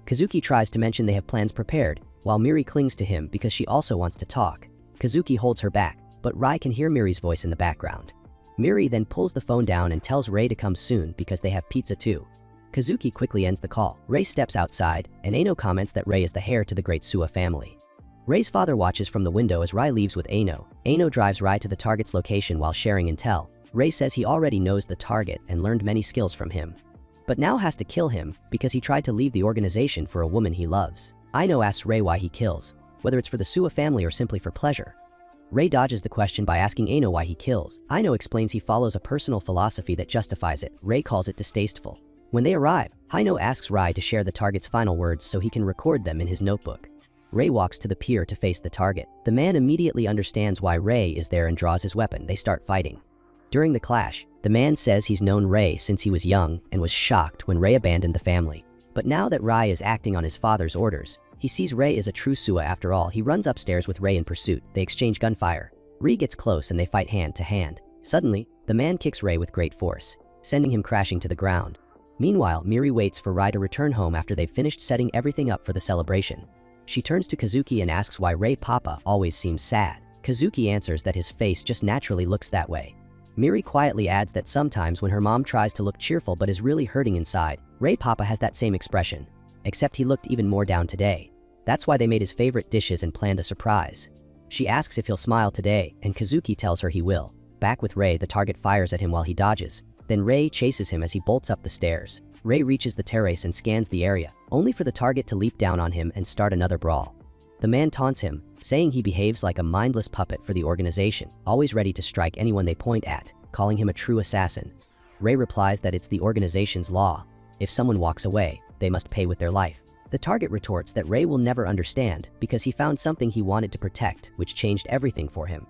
Kazuki tries to mention they have plans prepared, while Miri clings to him because she also wants to talk. Kazuki holds her back, but Rei can hear Miri's voice in the background. Miri then pulls the phone down and tells Rei to come soon because they have pizza too. Kazuki quickly ends the call. Rei steps outside, and Ano comments that Rei is the heir to the great Suwa family. Rei's father watches from the window as Rei leaves with Ano. Ano drives Rei to the target's location while sharing intel. Rei says he already knows the target and learned many skills from him, but now has to kill him because he tried to leave the organization for a woman he loves. Ano asks Rei why he kills, whether it's for the Suwa family or simply for pleasure. Rei dodges the question by asking Ano why he kills. Ano explains he follows a personal philosophy that justifies it. Rei calls it distasteful. When they arrive, Ano asks Rei to share the target's final words so he can record them in his notebook. Rei walks to the pier to face the target. The man immediately understands why Rei is there and draws his weapon. They start fighting. During the clash, the man says he's known Rei since he was young and was shocked when Rei abandoned the family. But now that Rei is acting on his father's orders, he sees Rei is a true Suwa after all. He runs upstairs with Rei in pursuit. They exchange gunfire. Rei gets close and they fight hand to hand. Suddenly, the man kicks Rei with great force, sending him crashing to the ground. Meanwhile, Miri waits for Rei to return home after they've finished setting everything up for the celebration. She turns to Kazuki and asks why Rei Papa always seems sad. Kazuki answers that his face just naturally looks that way. Miri quietly adds that sometimes when her mom tries to look cheerful but is really hurting inside, Rei Papa has that same expression, except he looked even more down today. That's why they made his favorite dishes and planned a surprise. She asks if he'll smile today, and Kazuki tells her he will. Back with Rei, the target fires at him while he dodges. Then Rei chases him as he bolts up the stairs. Rei reaches the terrace and scans the area, only for the target to leap down on him and start another brawl. The man taunts him, saying he behaves like a mindless puppet for the organization, always ready to strike anyone they point at, calling him a true assassin. Rei replies that it's the organization's law. If someone walks away, they must pay with their life. The target retorts that Rei will never understand because he found something he wanted to protect, which changed everything for him.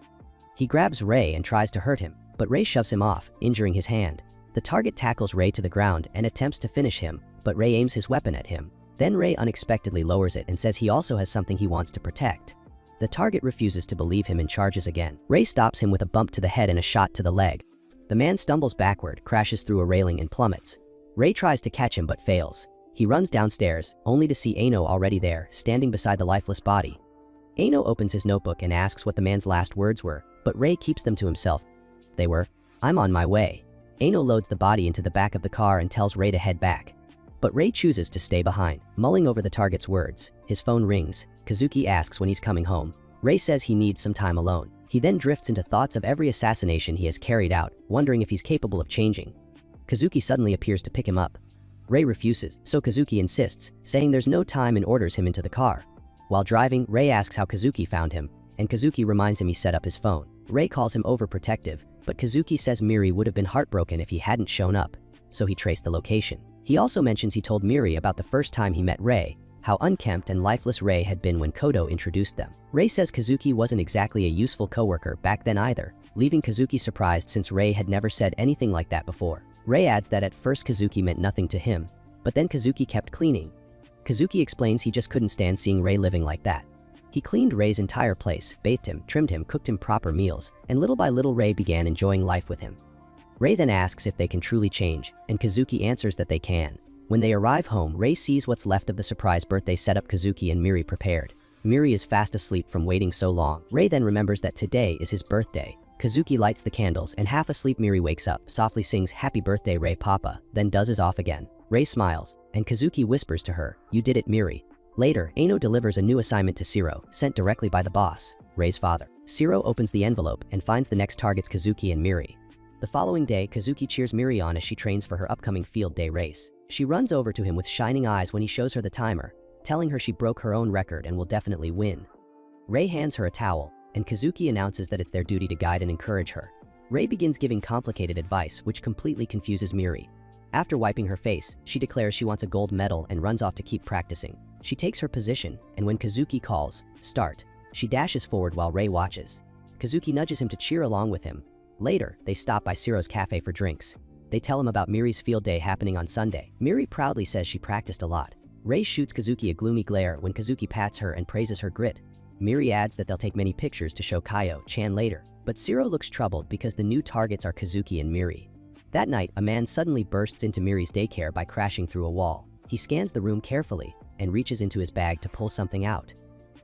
He grabs Rei and tries to hurt him, but Rei shoves him off, injuring his hand. The target tackles Rei to the ground and attempts to finish him, but Rei aims his weapon at him. Then Rei unexpectedly lowers it and says he also has something he wants to protect. The target refuses to believe him and charges again. Rei stops him with a bump to the head and a shot to the leg. The man stumbles backward, crashes through a railing and plummets. Rei tries to catch him but fails. He runs downstairs, only to see Ano already there, standing beside the lifeless body. Ano opens his notebook and asks what the man's last words were, but Rei keeps them to himself. They were, "I'm on my way." Ano loads the body into the back of the car and tells Rei to head back. But Rei chooses to stay behind, mulling over the target's words. His phone rings. Kazuki asks when he's coming home. Rei says he needs some time alone. He then drifts into thoughts of every assassination he has carried out, wondering if he's capable of changing. Kazuki suddenly appears to pick him up. Rei refuses, so Kazuki insists, saying there's no time and orders him into the car. While driving, Rei asks how Kazuki found him, and Kazuki reminds him he set up his phone. Rei calls him overprotective, but Kazuki says Miri would have been heartbroken if he hadn't shown up, so he traced the location. He also mentions he told Miri about the first time he met Rei, how unkempt and lifeless Rei had been when Kodo introduced them. Rei says Kazuki wasn't exactly a useful coworker back then either, leaving Kazuki surprised since Rei had never said anything like that before. Rei adds that at first Kazuki meant nothing to him, but then Kazuki kept cleaning. Kazuki explains he just couldn't stand seeing Rei living like that. He cleaned Rei's entire place, bathed him, trimmed him, cooked him proper meals, and little by little Rei began enjoying life with him. Rei then asks if they can truly change, and Kazuki answers that they can. When they arrive home, Rei sees what's left of the surprise birthday setup Kazuki and Miri prepared. Miri is fast asleep from waiting so long. Rei then remembers that today is his birthday. Kazuki lights the candles, and half asleep Miri wakes up, softly sings "Happy birthday, Rei Papa," then dozes off again. Rei smiles, and Kazuki whispers to her, "You did it, Miri." Later, Ano delivers a new assignment to Shiro, sent directly by the boss, Rei's father. Shiro opens the envelope and finds the next targets Kazuki and Miri. The following day, Kazuki cheers Miri on as she trains for her upcoming field day race. She runs over to him with shining eyes when he shows her the timer, telling her she broke her own record and will definitely win. Rei hands her a towel, and Kazuki announces that it's their duty to guide and encourage her. Rei begins giving complicated advice, which completely confuses Miri. After wiping her face, she declares she wants a gold medal and runs off to keep practicing. She takes her position, and when Kazuki calls, "Start," she dashes forward while Rei watches. Kazuki nudges him to cheer along with him. Later, they stop by Shiro's cafe for drinks. They tell him about Miri's field day happening on Sunday. Miri proudly says she practiced a lot. Rei shoots Kazuki a gloomy glare when Kazuki pats her and praises her grit. Miri adds that they'll take many pictures to show Kaio-chan later. But Shiro looks troubled because the new targets are Kazuki and Miri. That night, a man suddenly bursts into Miri's daycare by crashing through a wall. He scans the room carefully and reaches into his bag to pull something out.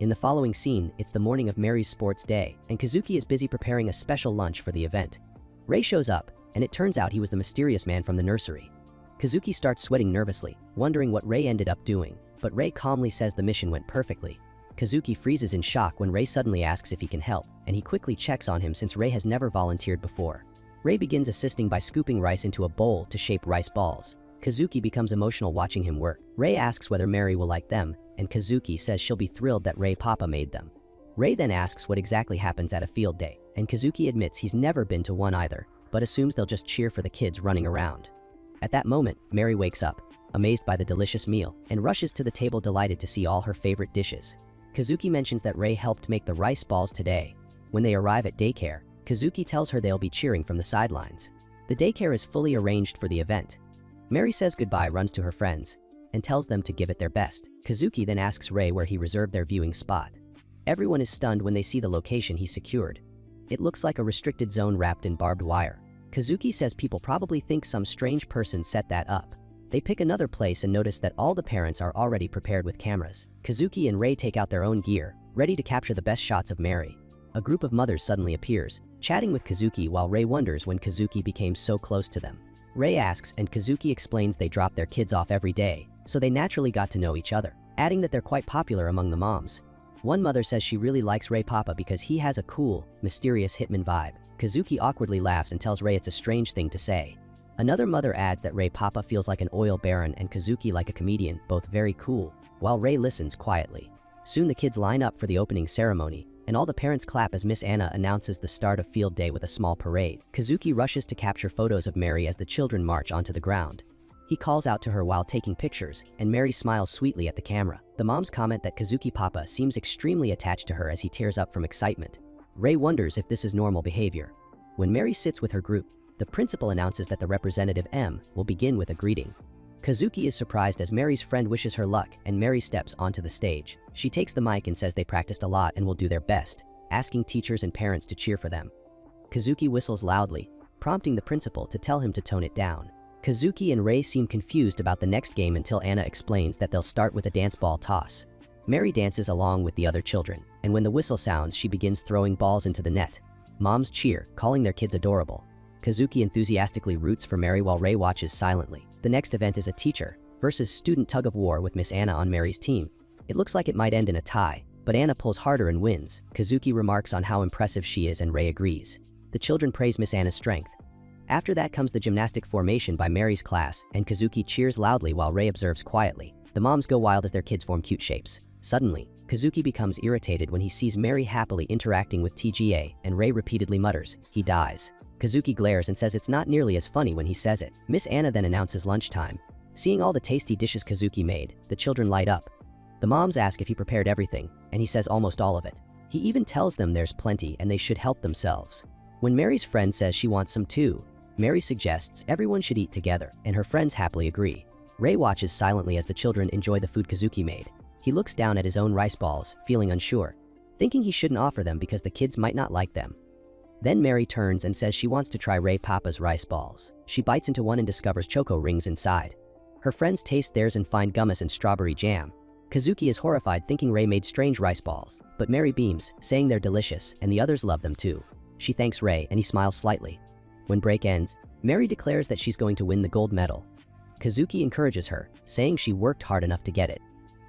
In the following scene, it's the morning of Mary's sports day, and Kazuki is busy preparing a special lunch for the event. Rei shows up, and it turns out he was the mysterious man from the nursery. Kazuki starts sweating nervously, wondering what Rei ended up doing, but Rei calmly says the mission went perfectly. Kazuki freezes in shock when Rei suddenly asks if he can help, and he quickly checks on him since Rei has never volunteered before. Rei begins assisting by scooping rice into a bowl to shape rice balls. Kazuki becomes emotional watching him work. Rei asks whether Mary will like them, and Kazuki says she'll be thrilled that Rei Papa made them. Rei then asks what exactly happens at a field day, and Kazuki admits he's never been to one either, but assumes they'll just cheer for the kids running around. At that moment, Mary wakes up, amazed by the delicious meal, and rushes to the table delighted to see all her favorite dishes. Kazuki mentions that Rei helped make the rice balls today. When they arrive at daycare, Kazuki tells her they'll be cheering from the sidelines. The daycare is fully arranged for the event. Mary says goodbye, runs to her friends, and tells them to give it their best. Kazuki then asks Rei where he reserved their viewing spot. Everyone is stunned when they see the location he secured. It looks like a restricted zone wrapped in barbed wire. Kazuki says people probably think some strange person set that up. They pick another place and notice that all the parents are already prepared with cameras. Kazuki and Rei take out their own gear, ready to capture the best shots of Mary. A group of mothers suddenly appears, chatting with Kazuki while Rei wonders when Kazuki became so close to them. Rei asks, and Kazuki explains they drop their kids off every day, so they naturally got to know each other, adding that they're quite popular among the moms. One mother says she really likes Rei Papa because he has a cool, mysterious hitman vibe. Kazuki awkwardly laughs and tells Rei it's a strange thing to say. Another mother adds that Rei Papa feels like an oil baron and Kazuki like a comedian, both very cool, while Rei listens quietly. Soon the kids line up for the opening ceremony, and all the parents clap as Miss Anna announces the start of field day with a small parade. Kazuki rushes to capture photos of Mary as the children march onto the ground. He calls out to her while taking pictures, and Mary smiles sweetly at the camera. The moms comment that Kazuki Papa seems extremely attached to her as he tears up from excitement. Rei wonders if this is normal behavior. When Mary sits with her group, the principal announces that the representative M will begin with a greeting. Kazuki is surprised as Mary's friend wishes her luck, and Mary steps onto the stage. She takes the mic and says they practiced a lot and will do their best, asking teachers and parents to cheer for them. Kazuki whistles loudly, prompting the principal to tell him to tone it down. Kazuki and Rei seem confused about the next game until Anna explains that they'll start with a dance ball toss. Mary dances along with the other children, and when the whistle sounds, she begins throwing balls into the net. Moms cheer, calling their kids adorable. Kazuki enthusiastically roots for Mary while Rei watches silently. The next event is a teacher versus student tug-of-war with Miss Anna on Mary's team. It looks like it might end in a tie, but Anna pulls harder and wins. Kazuki remarks on how impressive she is and Rei agrees. The children praise Miss Anna's strength. After that comes the gymnastic formation by Mary's class, and Kazuki cheers loudly while Rei observes quietly. The moms go wild as their kids form cute shapes. Suddenly, Kazuki becomes irritated when he sees Mary happily interacting with TGA, and Rei repeatedly mutters, "He dies." Kazuki glares and says it's not nearly as funny when he says it. Miss Anna then announces lunchtime. Seeing all the tasty dishes Kazuki made, the children light up. The moms ask if he prepared everything, and he says almost all of it. He even tells them there's plenty and they should help themselves. When Mary's friend says she wants some too, Mary suggests everyone should eat together, and her friends happily agree. Rei watches silently as the children enjoy the food Kazuki made. He looks down at his own rice balls, feeling unsure, thinking he shouldn't offer them because the kids might not like them. Then Mary turns and says she wants to try Ray Papa's rice balls. She bites into one and discovers choco rings inside. Her friends taste theirs and find gummies and strawberry jam. Kazuki is horrified thinking Ray made strange rice balls, but Mary beams, saying they're delicious and the others love them too. She thanks Ray and he smiles slightly. When break ends, Mary declares that she's going to win the gold medal. Kazuki encourages her, saying she worked hard enough to get it.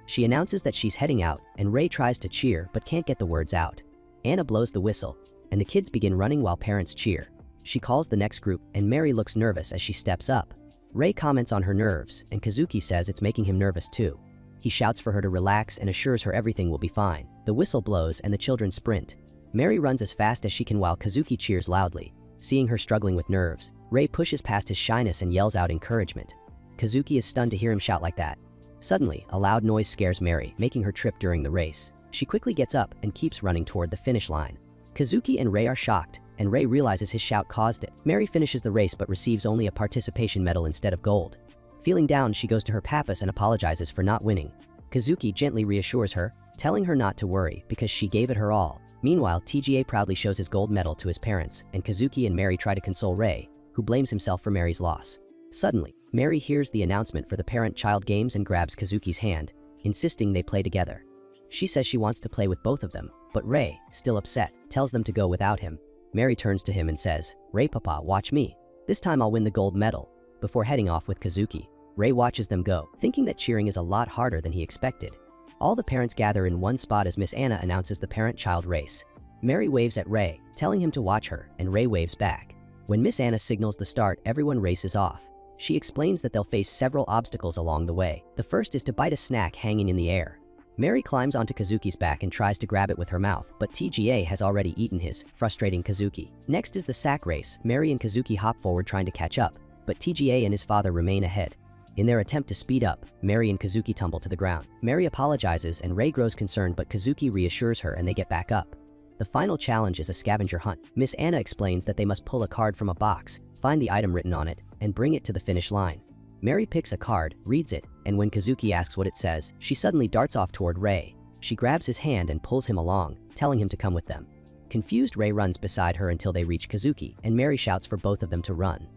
She announces that she's heading out and Ray tries to cheer but can't get the words out. Anna blows the whistle, and the kids begin running while parents cheer. She calls the next group and Mary looks nervous as she steps up. Ray comments on her nerves and Kazuki says it's making him nervous too. He shouts for her to relax and assures her everything will be fine. The whistle blows and the children sprint. Mary runs as fast as she can while Kazuki cheers loudly. Seeing her struggling with nerves, Ray pushes past his shyness and yells out encouragement. Kazuki is stunned to hear him shout like that. Suddenly, a loud noise scares Mary, making her trip during the race. She quickly gets up and keeps running toward the finish line. Kazuki and Ray are shocked, and Ray realizes his shout caused it. Mary finishes the race but receives only a participation medal instead of gold. Feeling down, she goes to her papas and apologizes for not winning. Kazuki gently reassures her, telling her not to worry because she gave it her all. Meanwhile, TGA proudly shows his gold medal to his parents, and Kazuki and Mary try to console Ray, who blames himself for Mary's loss. Suddenly, Mary hears the announcement for the parent-child games and grabs Kazuki's hand, insisting they play together. She says she wants to play with both of them, but Ray, still upset, tells them to go without him. Mary turns to him and says, "Ray Papa, watch me. This time I'll win the gold medal." Before heading off with Kazuki, Ray watches them go, thinking that cheering is a lot harder than he expected. All the parents gather in one spot as Miss Anna announces the parent-child race. Mary waves at Ray, telling him to watch her, and Ray waves back. When Miss Anna signals the start, everyone races off. She explains that they'll face several obstacles along the way. The first is to bite a snack hanging in the air. Mary climbs onto Kazuki's back and tries to grab it with her mouth, but TGA has already eaten his, frustrating Kazuki. Next is the sack race. Mary and Kazuki hop forward trying to catch up, but TGA and his father remain ahead. In their attempt to speed up, Mary and Kazuki tumble to the ground. Mary apologizes and Ray grows concerned, but Kazuki reassures her and they get back up. The final challenge is a scavenger hunt. Miss Anna explains that they must pull a card from a box, find the item written on it, and bring it to the finish line. Mary picks a card, reads it, and when Kazuki asks what it says, she suddenly darts off toward Ray. She grabs his hand and pulls him along, telling him to come with them. Confused, Ray runs beside her until they reach Kazuki, and Mary shouts for both of them to run.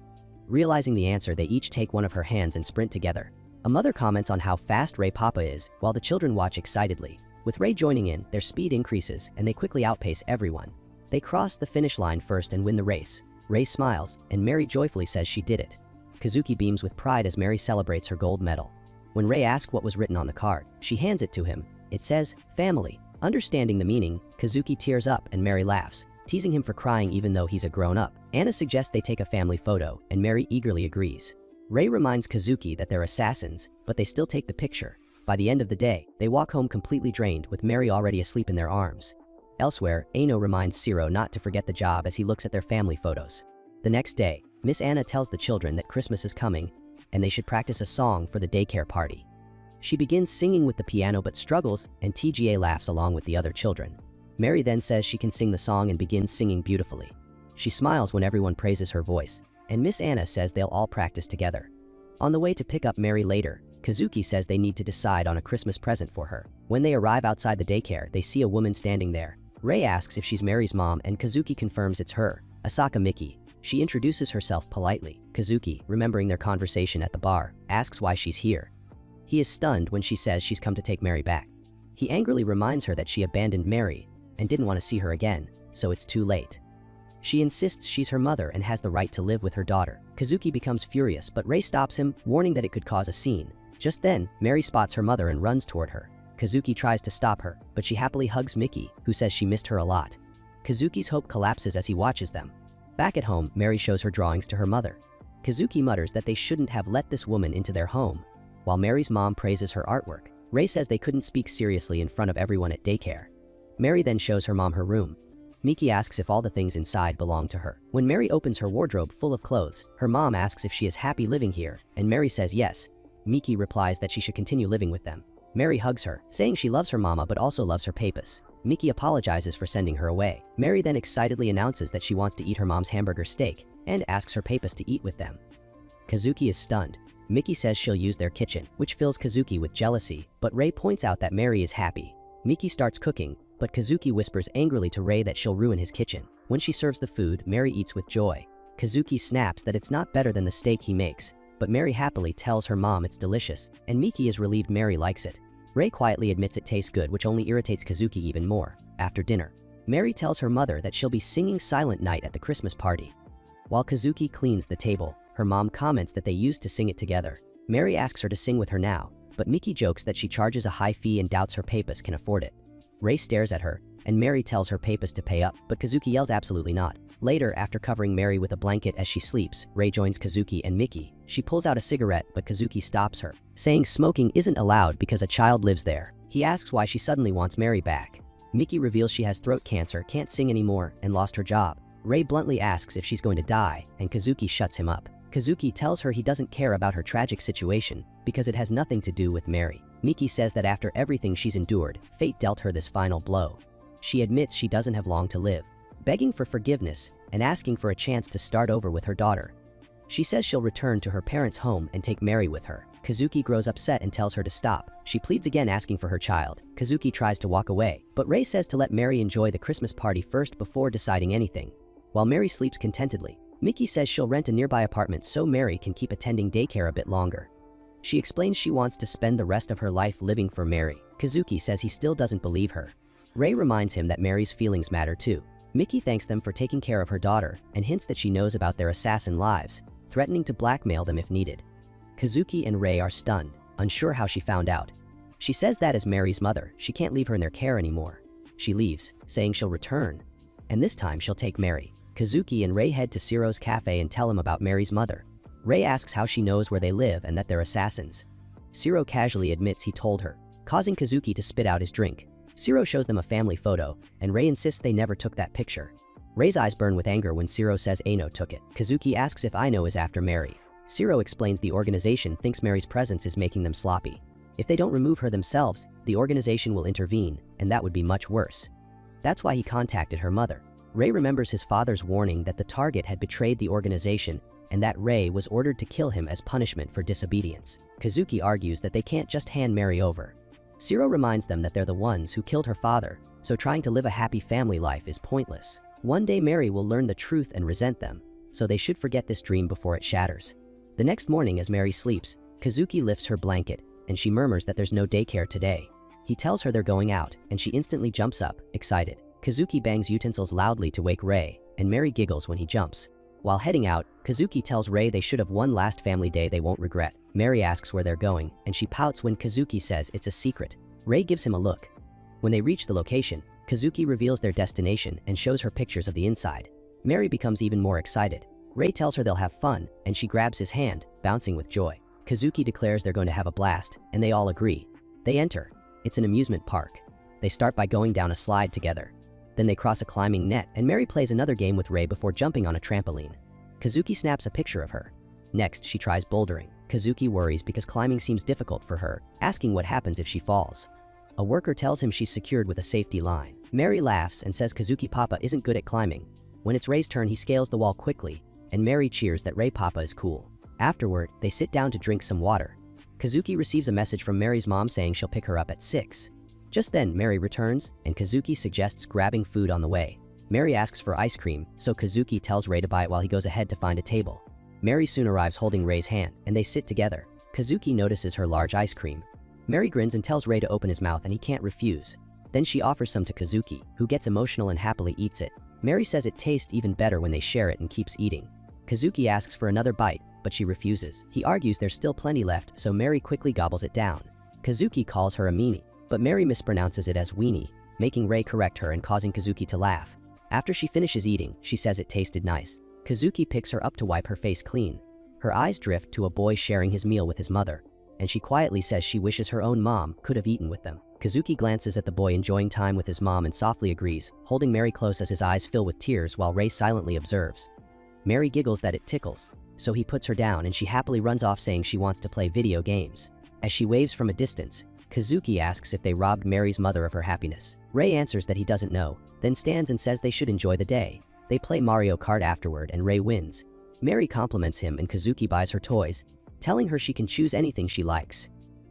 Realizing the answer, they each take one of her hands and sprint together. A mother comments on how fast Ray Papa is, while the children watch excitedly. With Ray joining in, their speed increases, and they quickly outpace everyone. They cross the finish line first and win the race. Ray smiles, and Mary joyfully says she did it. Kazuki beams with pride as Mary celebrates her gold medal. When Ray asks what was written on the card, she hands it to him. It says, "Family." Understanding the meaning, Kazuki tears up and Mary laughs, teasing him for crying even though he's a grown-up. Anna suggests they take a family photo, and Mary eagerly agrees. Ray reminds Kazuki that they're assassins, but they still take the picture. By the end of the day, they walk home completely drained, with Mary already asleep in their arms. Elsewhere, Aino reminds Siro not to forget the job as he looks at their family photos. The next day, Miss Anna tells the children that Christmas is coming, and they should practice a song for the daycare party. She begins singing with the piano but struggles, and TGA laughs along with the other children. Mary then says she can sing the song and begins singing beautifully. She smiles when everyone praises her voice, and Miss Anna says they'll all practice together. On the way to pick up Mary later, Kazuki says they need to decide on a Christmas present for her. When they arrive outside the daycare, they see a woman standing there. Ray asks if she's Mary's mom, and Kazuki confirms it's her, Asaka Miki. She introduces herself politely. Kazuki, remembering their conversation at the bar, asks why she's here. He is stunned when she says she's come to take Mary back. He angrily reminds her that she abandoned Mary and didn't want to see her again, so it's too late. She insists she's her mother and has the right to live with her daughter. Kazuki becomes furious, but Ray stops him, warning that it could cause a scene. Just then, Mary spots her mother and runs toward her. Kazuki tries to stop her, but she happily hugs Miki, who says she missed her a lot. Kazuki's hope collapses as he watches them. Back at home, Mary shows her drawings to her mother. Kazuki mutters that they shouldn't have let this woman into their home. While Mary's mom praises her artwork, Ray says they couldn't speak seriously in front of everyone at daycare. Mary then shows her mom her room. Miki asks if all the things inside belong to her. When Mary opens her wardrobe full of clothes, her mom asks if she is happy living here, and Mary says yes. Miki replies that she should continue living with them. Mary hugs her, saying she loves her mama but also loves her papas. Miki apologizes for sending her away. Mary then excitedly announces that she wants to eat her mom's hamburger steak, and asks her papas to eat with them. Kazuki is stunned. Miki says she'll use their kitchen, which fills Kazuki with jealousy, but Ray points out that Mary is happy. Miki starts cooking, but Kazuki whispers angrily to Ray that she'll ruin his kitchen. When she serves the food, Mary eats with joy. Kazuki snaps that it's not better than the steak he makes, but Mary happily tells her mom it's delicious, and Miki is relieved Mary likes it. Rei quietly admits it tastes good, which only irritates Kazuki even more. After dinner, Mary tells her mother that she'll be singing Silent Night at the Christmas party. While Kazuki cleans the table, her mom comments that they used to sing it together. Mary asks her to sing with her now, but Miki jokes that she charges a high fee and doubts her papist can afford it. Rei stares at her, and Mary tells her papist to pay up, but Kazuki yells absolutely not. Later, after covering Mary with a blanket as she sleeps, Rei joins Kazuki and Miki. She pulls out a cigarette, but Kazuki stops her, saying smoking isn't allowed because a child lives there. He asks why she suddenly wants Mary back. Miki reveals she has throat cancer, can't sing anymore, and lost her job. Rei bluntly asks if she's going to die, and Kazuki shuts him up. Kazuki tells her he doesn't care about her tragic situation because it has nothing to do with Mary. Miki says that after everything she's endured, fate dealt her this final blow. She admits she doesn't have long to live, begging for forgiveness and asking for a chance to start over with her daughter. She says she'll return to her parents' home and take Mary with her. Kazuki grows upset and tells her to stop. She pleads again, asking for her child. Kazuki tries to walk away, but Rei says to let Mary enjoy the Christmas party first before deciding anything. While Mary sleeps contentedly, Miki says she'll rent a nearby apartment so Mary can keep attending daycare a bit longer. She explains she wants to spend the rest of her life living for Mary. Kazuki says he still doesn't believe her. Rei reminds him that Mary's feelings matter too. Miki thanks them for taking care of her daughter and hints that she knows about their assassin lives, threatening to blackmail them if needed. Kazuki and Rei are stunned, unsure how she found out. She says that as Mary's mother, she can't leave her in their care anymore. She leaves, saying she'll return, and this time she'll take Mary. Kazuki and Rei head to Ciro's cafe and tell him about Mary's mother. Rei asks how she knows where they live and that they're assassins. Ciro casually admits he told her, causing Kazuki to spit out his drink. Ciro shows them a family photo, and Rei insists they never took that picture. Rei's eyes burn with anger when Ciro says Aino took it. Kazuki asks if Aino is after Mary. Ciro explains the organization thinks Mary's presence is making them sloppy. If they don't remove her themselves, the organization will intervene, and that would be much worse. That's why he contacted her mother. Rei remembers his father's warning that the target had betrayed the organization and that Rei was ordered to kill him as punishment for disobedience. Kazuki argues that they can't just hand Mary over. Ciro reminds them that they're the ones who killed her father, so trying to live a happy family life is pointless. One day Mary will learn the truth and resent them, so they should forget this dream before it shatters. The next morning as Mary sleeps, Kazuki lifts her blanket, and she murmurs that there's no daycare today. He tells her they're going out, and she instantly jumps up, excited. Kazuki bangs utensils loudly to wake Rei, and Mary giggles when he jumps. While heading out, Kazuki tells Rei they should have one last family day they won't regret. Mary asks where they're going, and she pouts when Kazuki says it's a secret. Rei gives him a look. When they reach the location, Kazuki reveals their destination and shows her pictures of the inside. Mary becomes even more excited. Rei tells her they'll have fun, and she grabs his hand, bouncing with joy. Kazuki declares they're going to have a blast, and they all agree. They enter. It's an amusement park. They start by going down a slide together. Then they cross a climbing net, and Mary plays another game with Rei before jumping on a trampoline. Kazuki snaps a picture of her. Next, she tries bouldering. Kazuki worries because climbing seems difficult for her, asking what happens if she falls. A worker tells him she's secured with a safety line. Mary laughs and says Kazuki Papa isn't good at climbing. When it's Rei's turn, he scales the wall quickly, and Mary cheers that Rei Papa is cool. Afterward, they sit down to drink some water. Kazuki receives a message from Mary's mom saying she'll pick her up at 6. Just then, Mary returns, and Kazuki suggests grabbing food on the way. Mary asks for ice cream, so Kazuki tells Rei to buy it while he goes ahead to find a table. Mary soon arrives holding Rei's hand, and they sit together. Kazuki notices her large ice cream. Mary grins and tells Rei to open his mouth, and he can't refuse. Then she offers some to Kazuki, who gets emotional and happily eats it. Mary says it tastes even better when they share it and keeps eating. Kazuki asks for another bite, but she refuses. He argues there's still plenty left, so Mary quickly gobbles it down. Kazuki calls her a meanie, but Mary mispronounces it as weenie, making Rei correct her and causing Kazuki to laugh. After she finishes eating, she says it tasted nice. Kazuki picks her up to wipe her face clean. Her eyes drift to a boy sharing his meal with his mother, and she quietly says she wishes her own mom could have eaten with them. Kazuki glances at the boy enjoying time with his mom and softly agrees, holding Mary close as his eyes fill with tears while Rei silently observes. Mary giggles that it tickles, so he puts her down and she happily runs off saying she wants to play video games. As she waves from a distance, Kazuki asks if they robbed Mary's mother of her happiness. Rei answers that he doesn't know, then stands and says they should enjoy the day. They play Mario Kart afterward and Rei wins. Mary compliments him and Kazuki buys her toys, telling her she can choose anything she likes.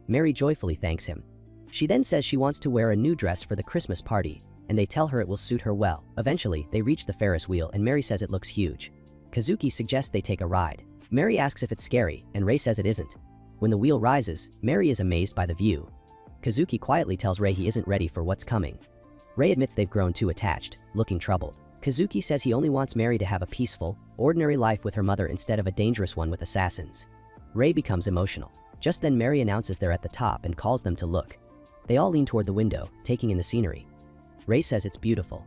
Mary joyfully thanks him. She then says she wants to wear a new dress for the Christmas party, and they tell her it will suit her well. Eventually, they reach the Ferris wheel and Mary says it looks huge. Kazuki suggests they take a ride. Mary asks if it's scary, and Rei says it isn't. When the wheel rises, Mary is amazed by the view. Kazuki quietly tells Rei he isn't ready for what's coming. Rei admits they've grown too attached, looking troubled. Kazuki says he only wants Mary to have a peaceful, ordinary life with her mother instead of a dangerous one with assassins. Rei becomes emotional. Just then Mary announces they're at the top and calls them to look. They all lean toward the window, taking in the scenery. Rei says it's beautiful.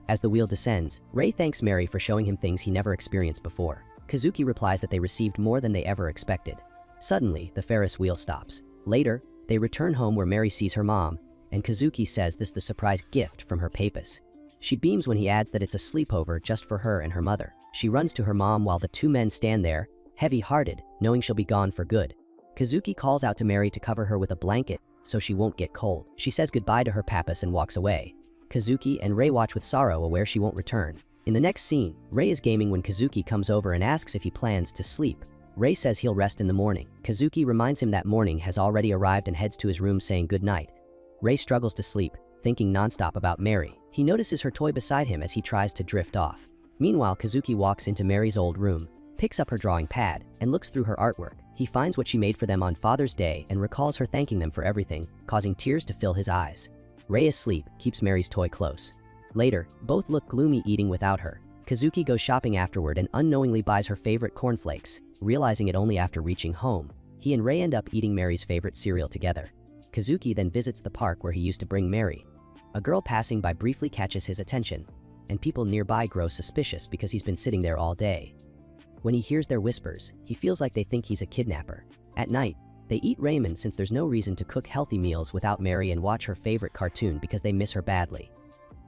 As the wheel descends, Rei thanks Mary for showing him things he never experienced before. Kazuki replies that they received more than they ever expected. Suddenly, the Ferris wheel stops. Later, they return home where Mary sees her mom, and Kazuki says this is the surprise gift from her papus. She beams when he adds that it's a sleepover just for her and her mother. She runs to her mom while the two men stand there, heavy-hearted, knowing she'll be gone for good. Kazuki calls out to Mary to cover her with a blanket so she won't get cold. She says goodbye to her papus and walks away. Kazuki and Rei watch with sorrow, aware she won't return. In the next scene, Rei is gaming when Kazuki comes over and asks if he plans to sleep. Rei says he'll rest in the morning. Kazuki reminds him that morning has already arrived and heads to his room saying goodnight. Rei struggles to sleep, thinking nonstop about Mary. He notices her toy beside him as he tries to drift off. Meanwhile, Kazuki walks into Mary's old room, picks up her drawing pad, and looks through her artwork. He finds what she made for them on Father's Day and recalls her thanking them for everything, causing tears to fill his eyes. Rei, asleep, keeps Mary's toy close. Later, both look gloomy eating without her. Kazuki goes shopping afterward and unknowingly buys her favorite cornflakes, realizing it only after reaching home. He and Rei end up eating Mary's favorite cereal together. Kazuki then visits the park where he used to bring Mary. A girl passing by briefly catches his attention, and people nearby grow suspicious because he's been sitting there all day. When he hears their whispers, he feels like they think he's a kidnapper. At night, they eat ramen since there's no reason to cook healthy meals without Mary and watch her favorite cartoon because they miss her badly.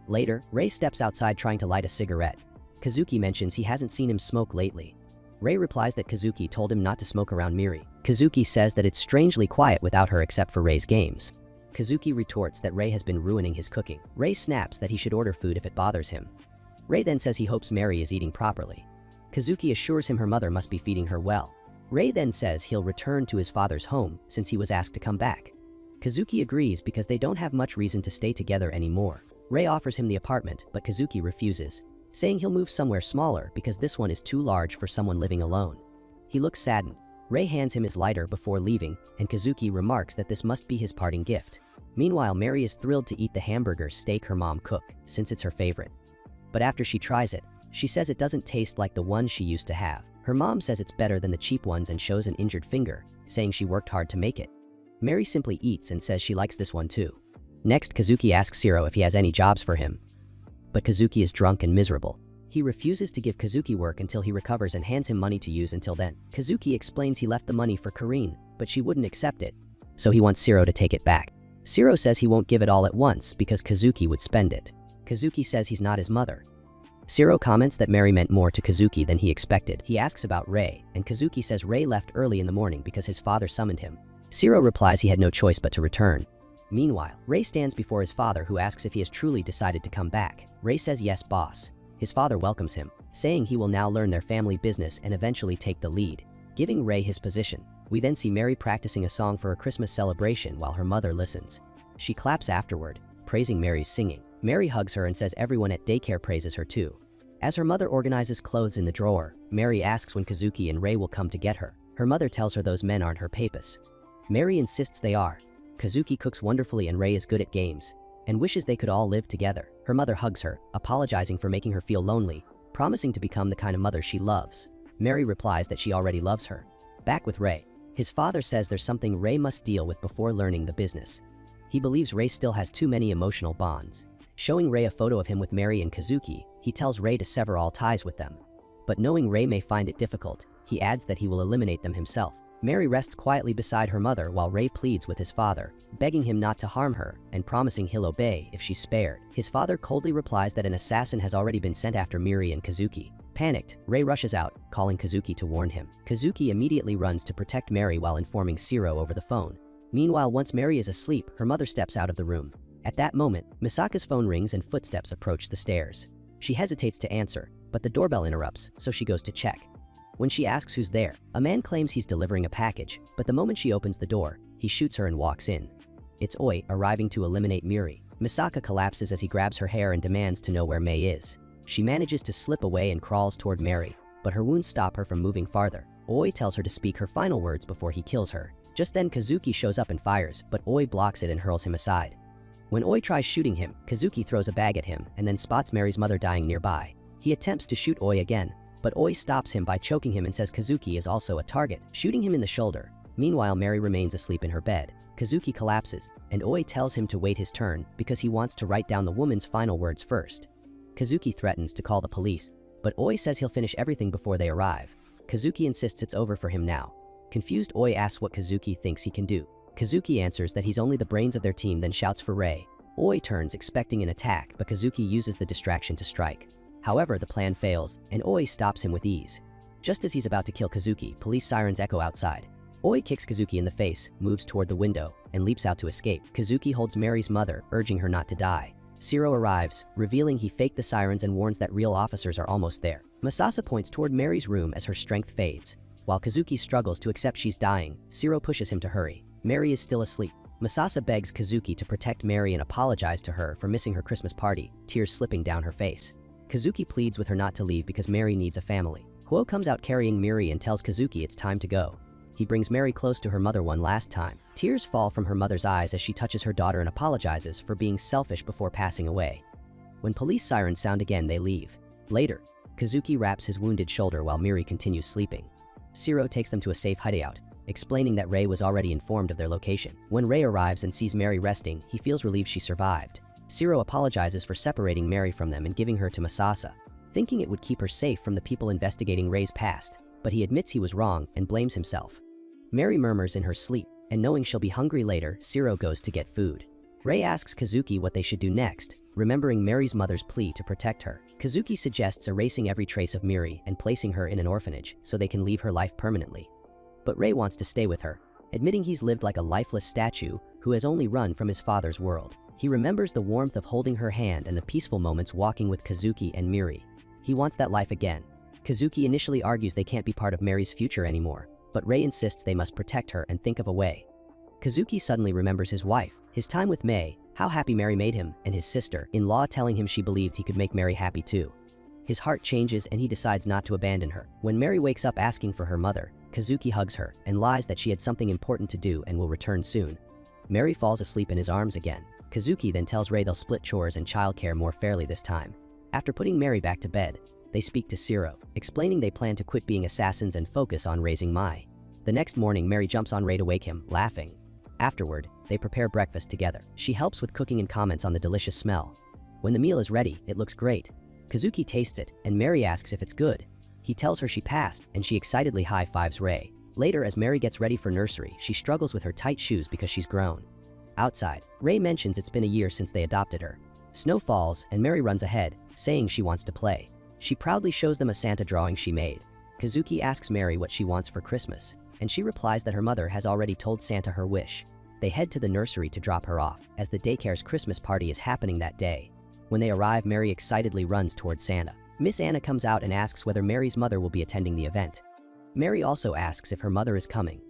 Later, Rei steps outside trying to light a cigarette. Kazuki mentions he hasn't seen him smoke lately. Rei replies that Kazuki told him not to smoke around Miri. Kazuki says that it's strangely quiet without her except for Rei's games. Kazuki retorts that Rei has been ruining his cooking. Rei snaps that he should order food if it bothers him. Rei then says he hopes Mary is eating properly. Kazuki assures him her mother must be feeding her well. Rei then says he'll return to his father's home since he was asked to come back. Kazuki agrees because they don't have much reason to stay together anymore. Rei offers him the apartment, but Kazuki refuses, saying he'll move somewhere smaller because this one is too large for someone living alone. He looks saddened. Rei hands him his lighter before leaving, and Kazuki remarks that this must be his parting gift. Meanwhile, Mary is thrilled to eat the hamburger steak her mom cooked, since it's her favorite. But after she tries it, she says it doesn't taste like the one she used to have. Her mom says it's better than the cheap ones and shows an injured finger, saying she worked hard to make it. Mary simply eats and says she likes this one too. Next, Kazuki asks Shiro if he has any jobs for him. But Kazuki is drunk and miserable. He refuses to give Kazuki work until he recovers and hands him money to use until then. Kazuki explains he left the money for Karine, but she wouldn't accept it, so he wants Shiro to take it back. Shiro says he won't give it all at once because Kazuki would spend it. Kazuki says he's not his mother. Shiro comments that Mary meant more to Kazuki than he expected. He asks about Rei, and Kazuki says Rei left early in the morning because his father summoned him. Shiro replies he had no choice but to return. Meanwhile, Rei stands before his father who asks if he has truly decided to come back. Rei says yes, boss. His father welcomes him, saying he will now learn their family business and eventually take the lead, giving Rei his position. We then see Mary practicing a song for a Christmas celebration while her mother listens. She claps afterward, praising Mary's singing. Mary hugs her and says everyone at daycare praises her too. As her mother organizes clothes in the drawer, Mary asks when Kazuki and Rei will come to get her. Her mother tells her those men aren't her papus. Mary insists they are. Kazuki cooks wonderfully and Rei is good at games, and wishes they could all live together. Her mother hugs her, apologizing for making her feel lonely, promising to become the kind of mother she loves. Mary replies that she already loves her. Back with Rei, his father says there's something Rei must deal with before learning the business. He believes Rei still has too many emotional bonds. Showing Rei a photo of him with Mary and Kazuki, he tells Rei to sever all ties with them. But knowing Rei may find it difficult, he adds that he will eliminate them himself. Mary rests quietly beside her mother while Rei pleads with his father, begging him not to harm her and promising he'll obey if she's spared. His father coldly replies that an assassin has already been sent after Miri and Kazuki. Panicked, Rei rushes out, calling Kazuki to warn him. Kazuki immediately runs to protect Mary while informing Shiro over the phone. Meanwhile, once Mary is asleep, her mother steps out of the room. At that moment, Misaka's phone rings and footsteps approach the stairs. She hesitates to answer, but the doorbell interrupts, so she goes to check. When she asks who's there, a man claims he's delivering a package, but the moment she opens the door, he shoots her and walks in. It's Oi, arriving to eliminate Miri. Misaka collapses as he grabs her hair and demands to know where Mei is. She manages to slip away and crawls toward Mary, but her wounds stop her from moving farther. Oi tells her to speak her final words before he kills her. Just then Kazuki shows up and fires, but Oi blocks it and hurls him aside. When Oi tries shooting him, Kazuki throws a bag at him and then spots Mary's mother dying nearby. He attempts to shoot Oi again, but Oi stops him by choking him and says Kazuki is also a target, shooting him in the shoulder. Meanwhile, Mary remains asleep in her bed. Kazuki collapses, and Oi tells him to wait his turn because he wants to write down the woman's final words first. Kazuki threatens to call the police, but Oi says he'll finish everything before they arrive. Kazuki insists it's over for him now. Confused, Oi asks what Kazuki thinks he can do. Kazuki answers that he's only the brains of their team, then shouts for Rei. Oi turns expecting an attack, but Kazuki uses the distraction to strike. However, the plan fails, and Oi stops him with ease. Just as he's about to kill Kazuki, police sirens echo outside. Oi kicks Kazuki in the face, moves toward the window, and leaps out to escape. Kazuki holds Mary's mother, urging her not to die. Shiro arrives, revealing he faked the sirens and warns that real officers are almost there. Masasa points toward Mary's room as her strength fades. While Kazuki struggles to accept she's dying, Shiro pushes him to hurry. Mary is still asleep. Masasa begs Kazuki to protect Mary and apologize to her for missing her Christmas party, tears slipping down her face. Kazuki pleads with her not to leave because Mary needs a family. Huo comes out carrying Miri and tells Kazuki it's time to go. He brings Mary close to her mother one last time. Tears fall from her mother's eyes as she touches her daughter and apologizes for being selfish before passing away. When police sirens sound again, they leave. Later, Kazuki wraps his wounded shoulder while Miri continues sleeping. Shiro takes them to a safe hideout, explaining that Rei was already informed of their location. When Rei arrives and sees Mary resting, he feels relieved she survived. Shiro apologizes for separating Mary from them and giving her to Masasa, thinking it would keep her safe from the people investigating Rei's past, but he admits he was wrong and blames himself. Mary murmurs in her sleep, and knowing she'll be hungry later, Shiro goes to get food. Rei asks Kazuki what they should do next, remembering Mary's mother's plea to protect her. Kazuki suggests erasing every trace of Miri and placing her in an orphanage so they can leave her life permanently. But Rei wants to stay with her, admitting he's lived like a lifeless statue who has only run from his father's world. He remembers the warmth of holding her hand and the peaceful moments walking with Kazuki and Miri. He wants that life again. Kazuki initially argues they can't be part of Mary's future anymore, but Rei insists they must protect her and think of a way. Kazuki suddenly remembers his wife, his time with Mei, how happy Mary made him, and his sister-in-law telling him she believed he could make Mary happy too. His heart changes and he decides not to abandon her. When Mary wakes up asking for her mother, Kazuki hugs her and lies that she had something important to do and will return soon. Mary falls asleep in his arms again. Kazuki then tells Rei they'll split chores and childcare more fairly this time. After putting Mary back to bed, they speak to Shiro, explaining they plan to quit being assassins and focus on raising Mai. The next morning, Mary jumps on Rei to wake him, laughing. Afterward, they prepare breakfast together. She helps with cooking and comments on the delicious smell. When the meal is ready, it looks great. Kazuki tastes it, and Mary asks if it's good. He tells her she passed, and she excitedly high-fives Rei. Later, as Mary gets ready for nursery, she struggles with her tight shoes because she's grown. Outside, Rei mentions it's been a year since they adopted her. Snow falls, and Mary runs ahead, saying she wants to play. She proudly shows them a Santa drawing she made. Kazuki asks Mary what she wants for Christmas, and she replies that her mother has already told Santa her wish. They head to the nursery to drop her off, as the daycare's Christmas party is happening that day. When they arrive, Mary excitedly runs towards Santa. Miss Anna comes out and asks whether Mary's mother will be attending the event. Mary also asks if her mother is coming.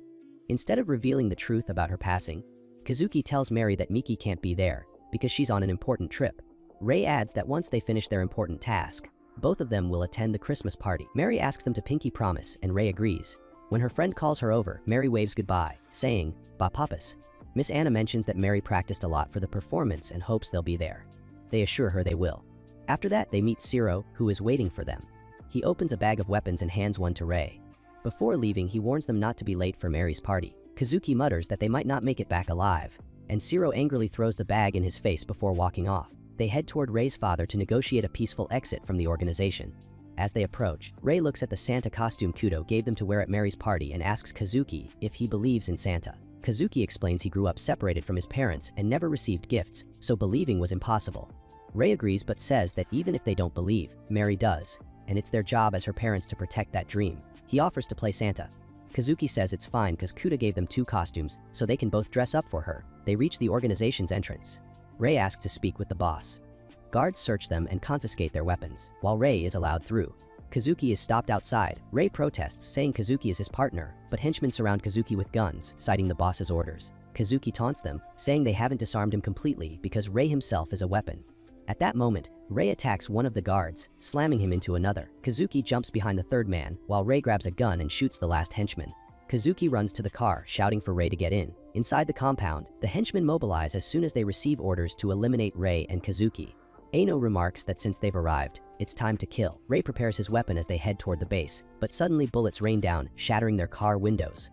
Instead of revealing the truth about her passing, Kazuki tells Mary that Miki can't be there because she's on an important trip. Rei adds that once they finish their important task, both of them will attend the Christmas party. Mary asks them to pinky promise, and Rei agrees. When her friend calls her over, Mary waves goodbye, saying, "Ba papas." Miss Anna mentions that Mary practiced a lot for the performance and hopes they'll be there. They assure her they will. After that, they meet Shiro, who is waiting for them. He opens a bag of weapons and hands one to Rei. Before leaving, he warns them not to be late for Mary's party. Kazuki mutters that they might not make it back alive, and Shiro angrily throws the bag in his face before walking off. They head toward Rei's father to negotiate a peaceful exit from the organization. As they approach, Rei looks at the Santa costume Kudo gave them to wear at Mary's party and asks Kazuki if he believes in Santa. Kazuki explains he grew up separated from his parents and never received gifts, so believing was impossible. Rei agrees but says that even if they don't believe, Mary does, and it's their job as her parents to protect that dream. He offers to play Santa. Kazuki says it's fine because Kuda gave them 2 costumes, so they can both dress up for her. They reach the organization's entrance. Rei asks to speak with the boss. Guards search them and confiscate their weapons, while Rei is allowed through. Kazuki is stopped outside. Rei protests, saying Kazuki is his partner, but henchmen surround Kazuki with guns, citing the boss's orders. Kazuki taunts them, saying they haven't disarmed him completely because Rei himself is a weapon. At that moment, Rei attacks one of the guards, slamming him into another. Kazuki jumps behind the third man, while Rei grabs a gun and shoots the last henchman. Kazuki runs to the car, shouting for Rei to get in. Inside the compound, the henchmen mobilize as soon as they receive orders to eliminate Rei and Kazuki. Ano remarks that since they've arrived, it's time to kill. Rei prepares his weapon as they head toward the base, but suddenly bullets rain down, shattering their car windows.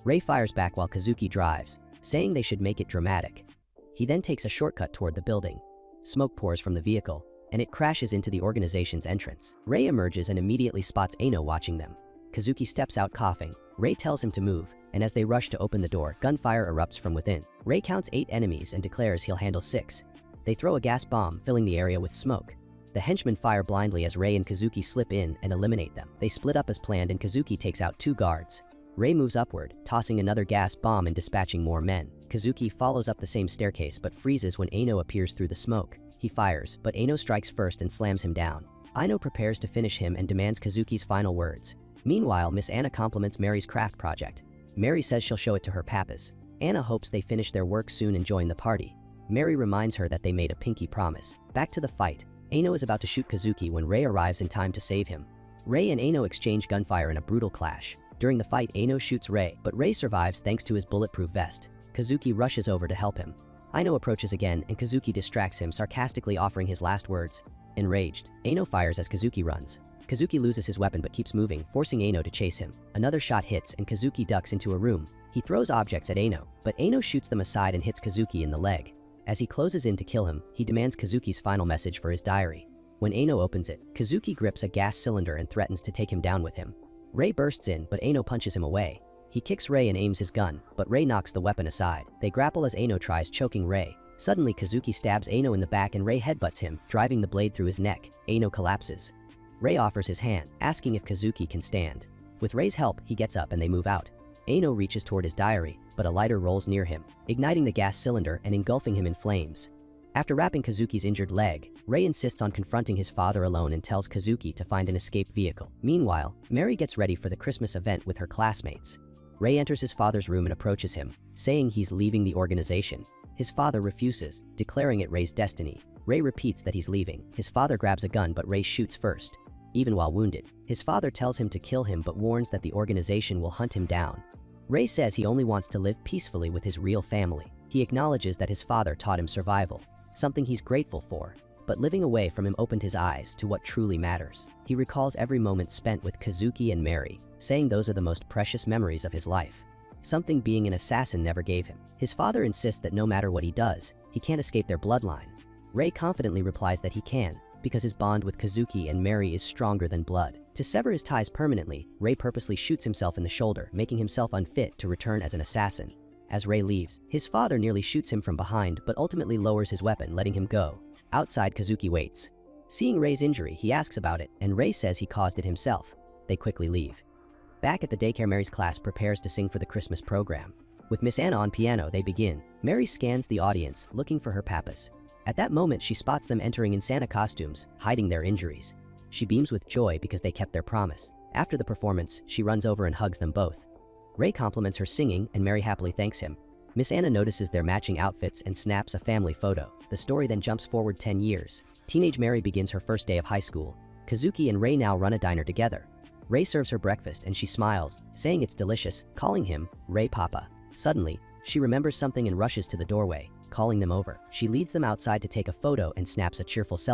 Rei fires back while Kazuki drives, saying they should make it dramatic. He then takes a shortcut toward the building. Smoke pours from the vehicle, and it crashes into the organization's entrance. Rei emerges and immediately spots Ano watching them. Kazuki steps out coughing. Rei tells him to move, and as they rush to open the door, gunfire erupts from within. Rei counts 8 enemies and declares he'll handle 6. They throw a gas bomb, filling the area with smoke. The henchmen fire blindly as Rei and Kazuki slip in and eliminate them. They split up as planned and Kazuki takes out 2 guards. Rei moves upward, tossing another gas bomb and dispatching more men. Kazuki follows up the same staircase but freezes when Ano appears through the smoke. He fires, but Ano strikes first and slams him down. Ano prepares to finish him and demands Kazuki's final words. Meanwhile, Miss Anna compliments Mary's craft project. Mary says she'll show it to her papas. Anna hopes they finish their work soon and join the party. Mary reminds her that they made a pinky promise. Back to the fight. Ano is about to shoot Kazuki when Rei arrives in time to save him. Rei and Ano exchange gunfire in a brutal clash. During the fight, Ano shoots Rei, but Rei survives thanks to his bulletproof vest. Kazuki rushes over to help him. Ano approaches again and Kazuki distracts him, sarcastically offering his last words. Enraged, Ano fires as Kazuki runs. Kazuki loses his weapon but keeps moving, forcing Ano to chase him. Another shot hits and Kazuki ducks into a room. He throws objects at Ano, but Ano shoots them aside and hits Kazuki in the leg. As he closes in to kill him, he demands Kazuki's final message for his diary. When Ano opens it, Kazuki grips a gas cylinder and threatens to take him down with him. Rei bursts in, but Ano punches him away. He kicks Rei and aims his gun, but Rei knocks the weapon aside. They grapple as Ano tries choking Rei. Suddenly, Kazuki stabs Ano in the back and Rei headbutts him, driving the blade through his neck. Ano collapses. Rei offers his hand, asking if Kazuki can stand. With Rei's help, he gets up and they move out. Ano reaches toward his diary, but a lighter rolls near him, igniting the gas cylinder and engulfing him in flames. After wrapping Kazuki's injured leg, Rei insists on confronting his father alone and tells Kazuki to find an escape vehicle. Meanwhile, Mary gets ready for the Christmas event with her classmates. Rei enters his father's room and approaches him, saying he's leaving the organization. His father refuses, declaring it Rei's destiny. Rei repeats that he's leaving. His father grabs a gun but Rei shoots first. Even while wounded, his father tells him to kill him but warns that the organization will hunt him down. Rei says he only wants to live peacefully with his real family. He acknowledges that his father taught him survival, something he's grateful for, but living away from him opened his eyes to what truly matters. He recalls every moment spent with Kazuki and Mary, saying those are the most precious memories of his life, something being an assassin never gave him. His father insists that no matter what he does, he can't escape their bloodline. Rei confidently replies that he can, because his bond with Kazuki and Mary is stronger than blood. To sever his ties permanently, Rei purposely shoots himself in the shoulder, making himself unfit to return as an assassin. As Rei leaves, his father nearly shoots him from behind but ultimately lowers his weapon, letting him go. Outside, Kazuki waits. Seeing Rei's injury, he asks about it, and Rei says he caused it himself. They quickly leave. Back at the daycare, Mary's class prepares to sing for the Christmas program. With Miss Anna on piano, they begin. Mary scans the audience, looking for her papas. At that moment, she spots them entering in Santa costumes, hiding their injuries. She beams with joy because they kept their promise. After the performance, she runs over and hugs them both. Rei compliments her singing, and Mary happily thanks him. Miss Anna notices their matching outfits and snaps a family photo. The story then jumps forward 10 years. Teenage Mary begins her first day of high school. Kazuki and Rei now run a diner together. Rei serves her breakfast and she smiles, saying it's delicious, calling him Rei Papa. Suddenly, she remembers something and rushes to the doorway, calling them over. She leads them outside to take a photo and snaps a cheerful selfie.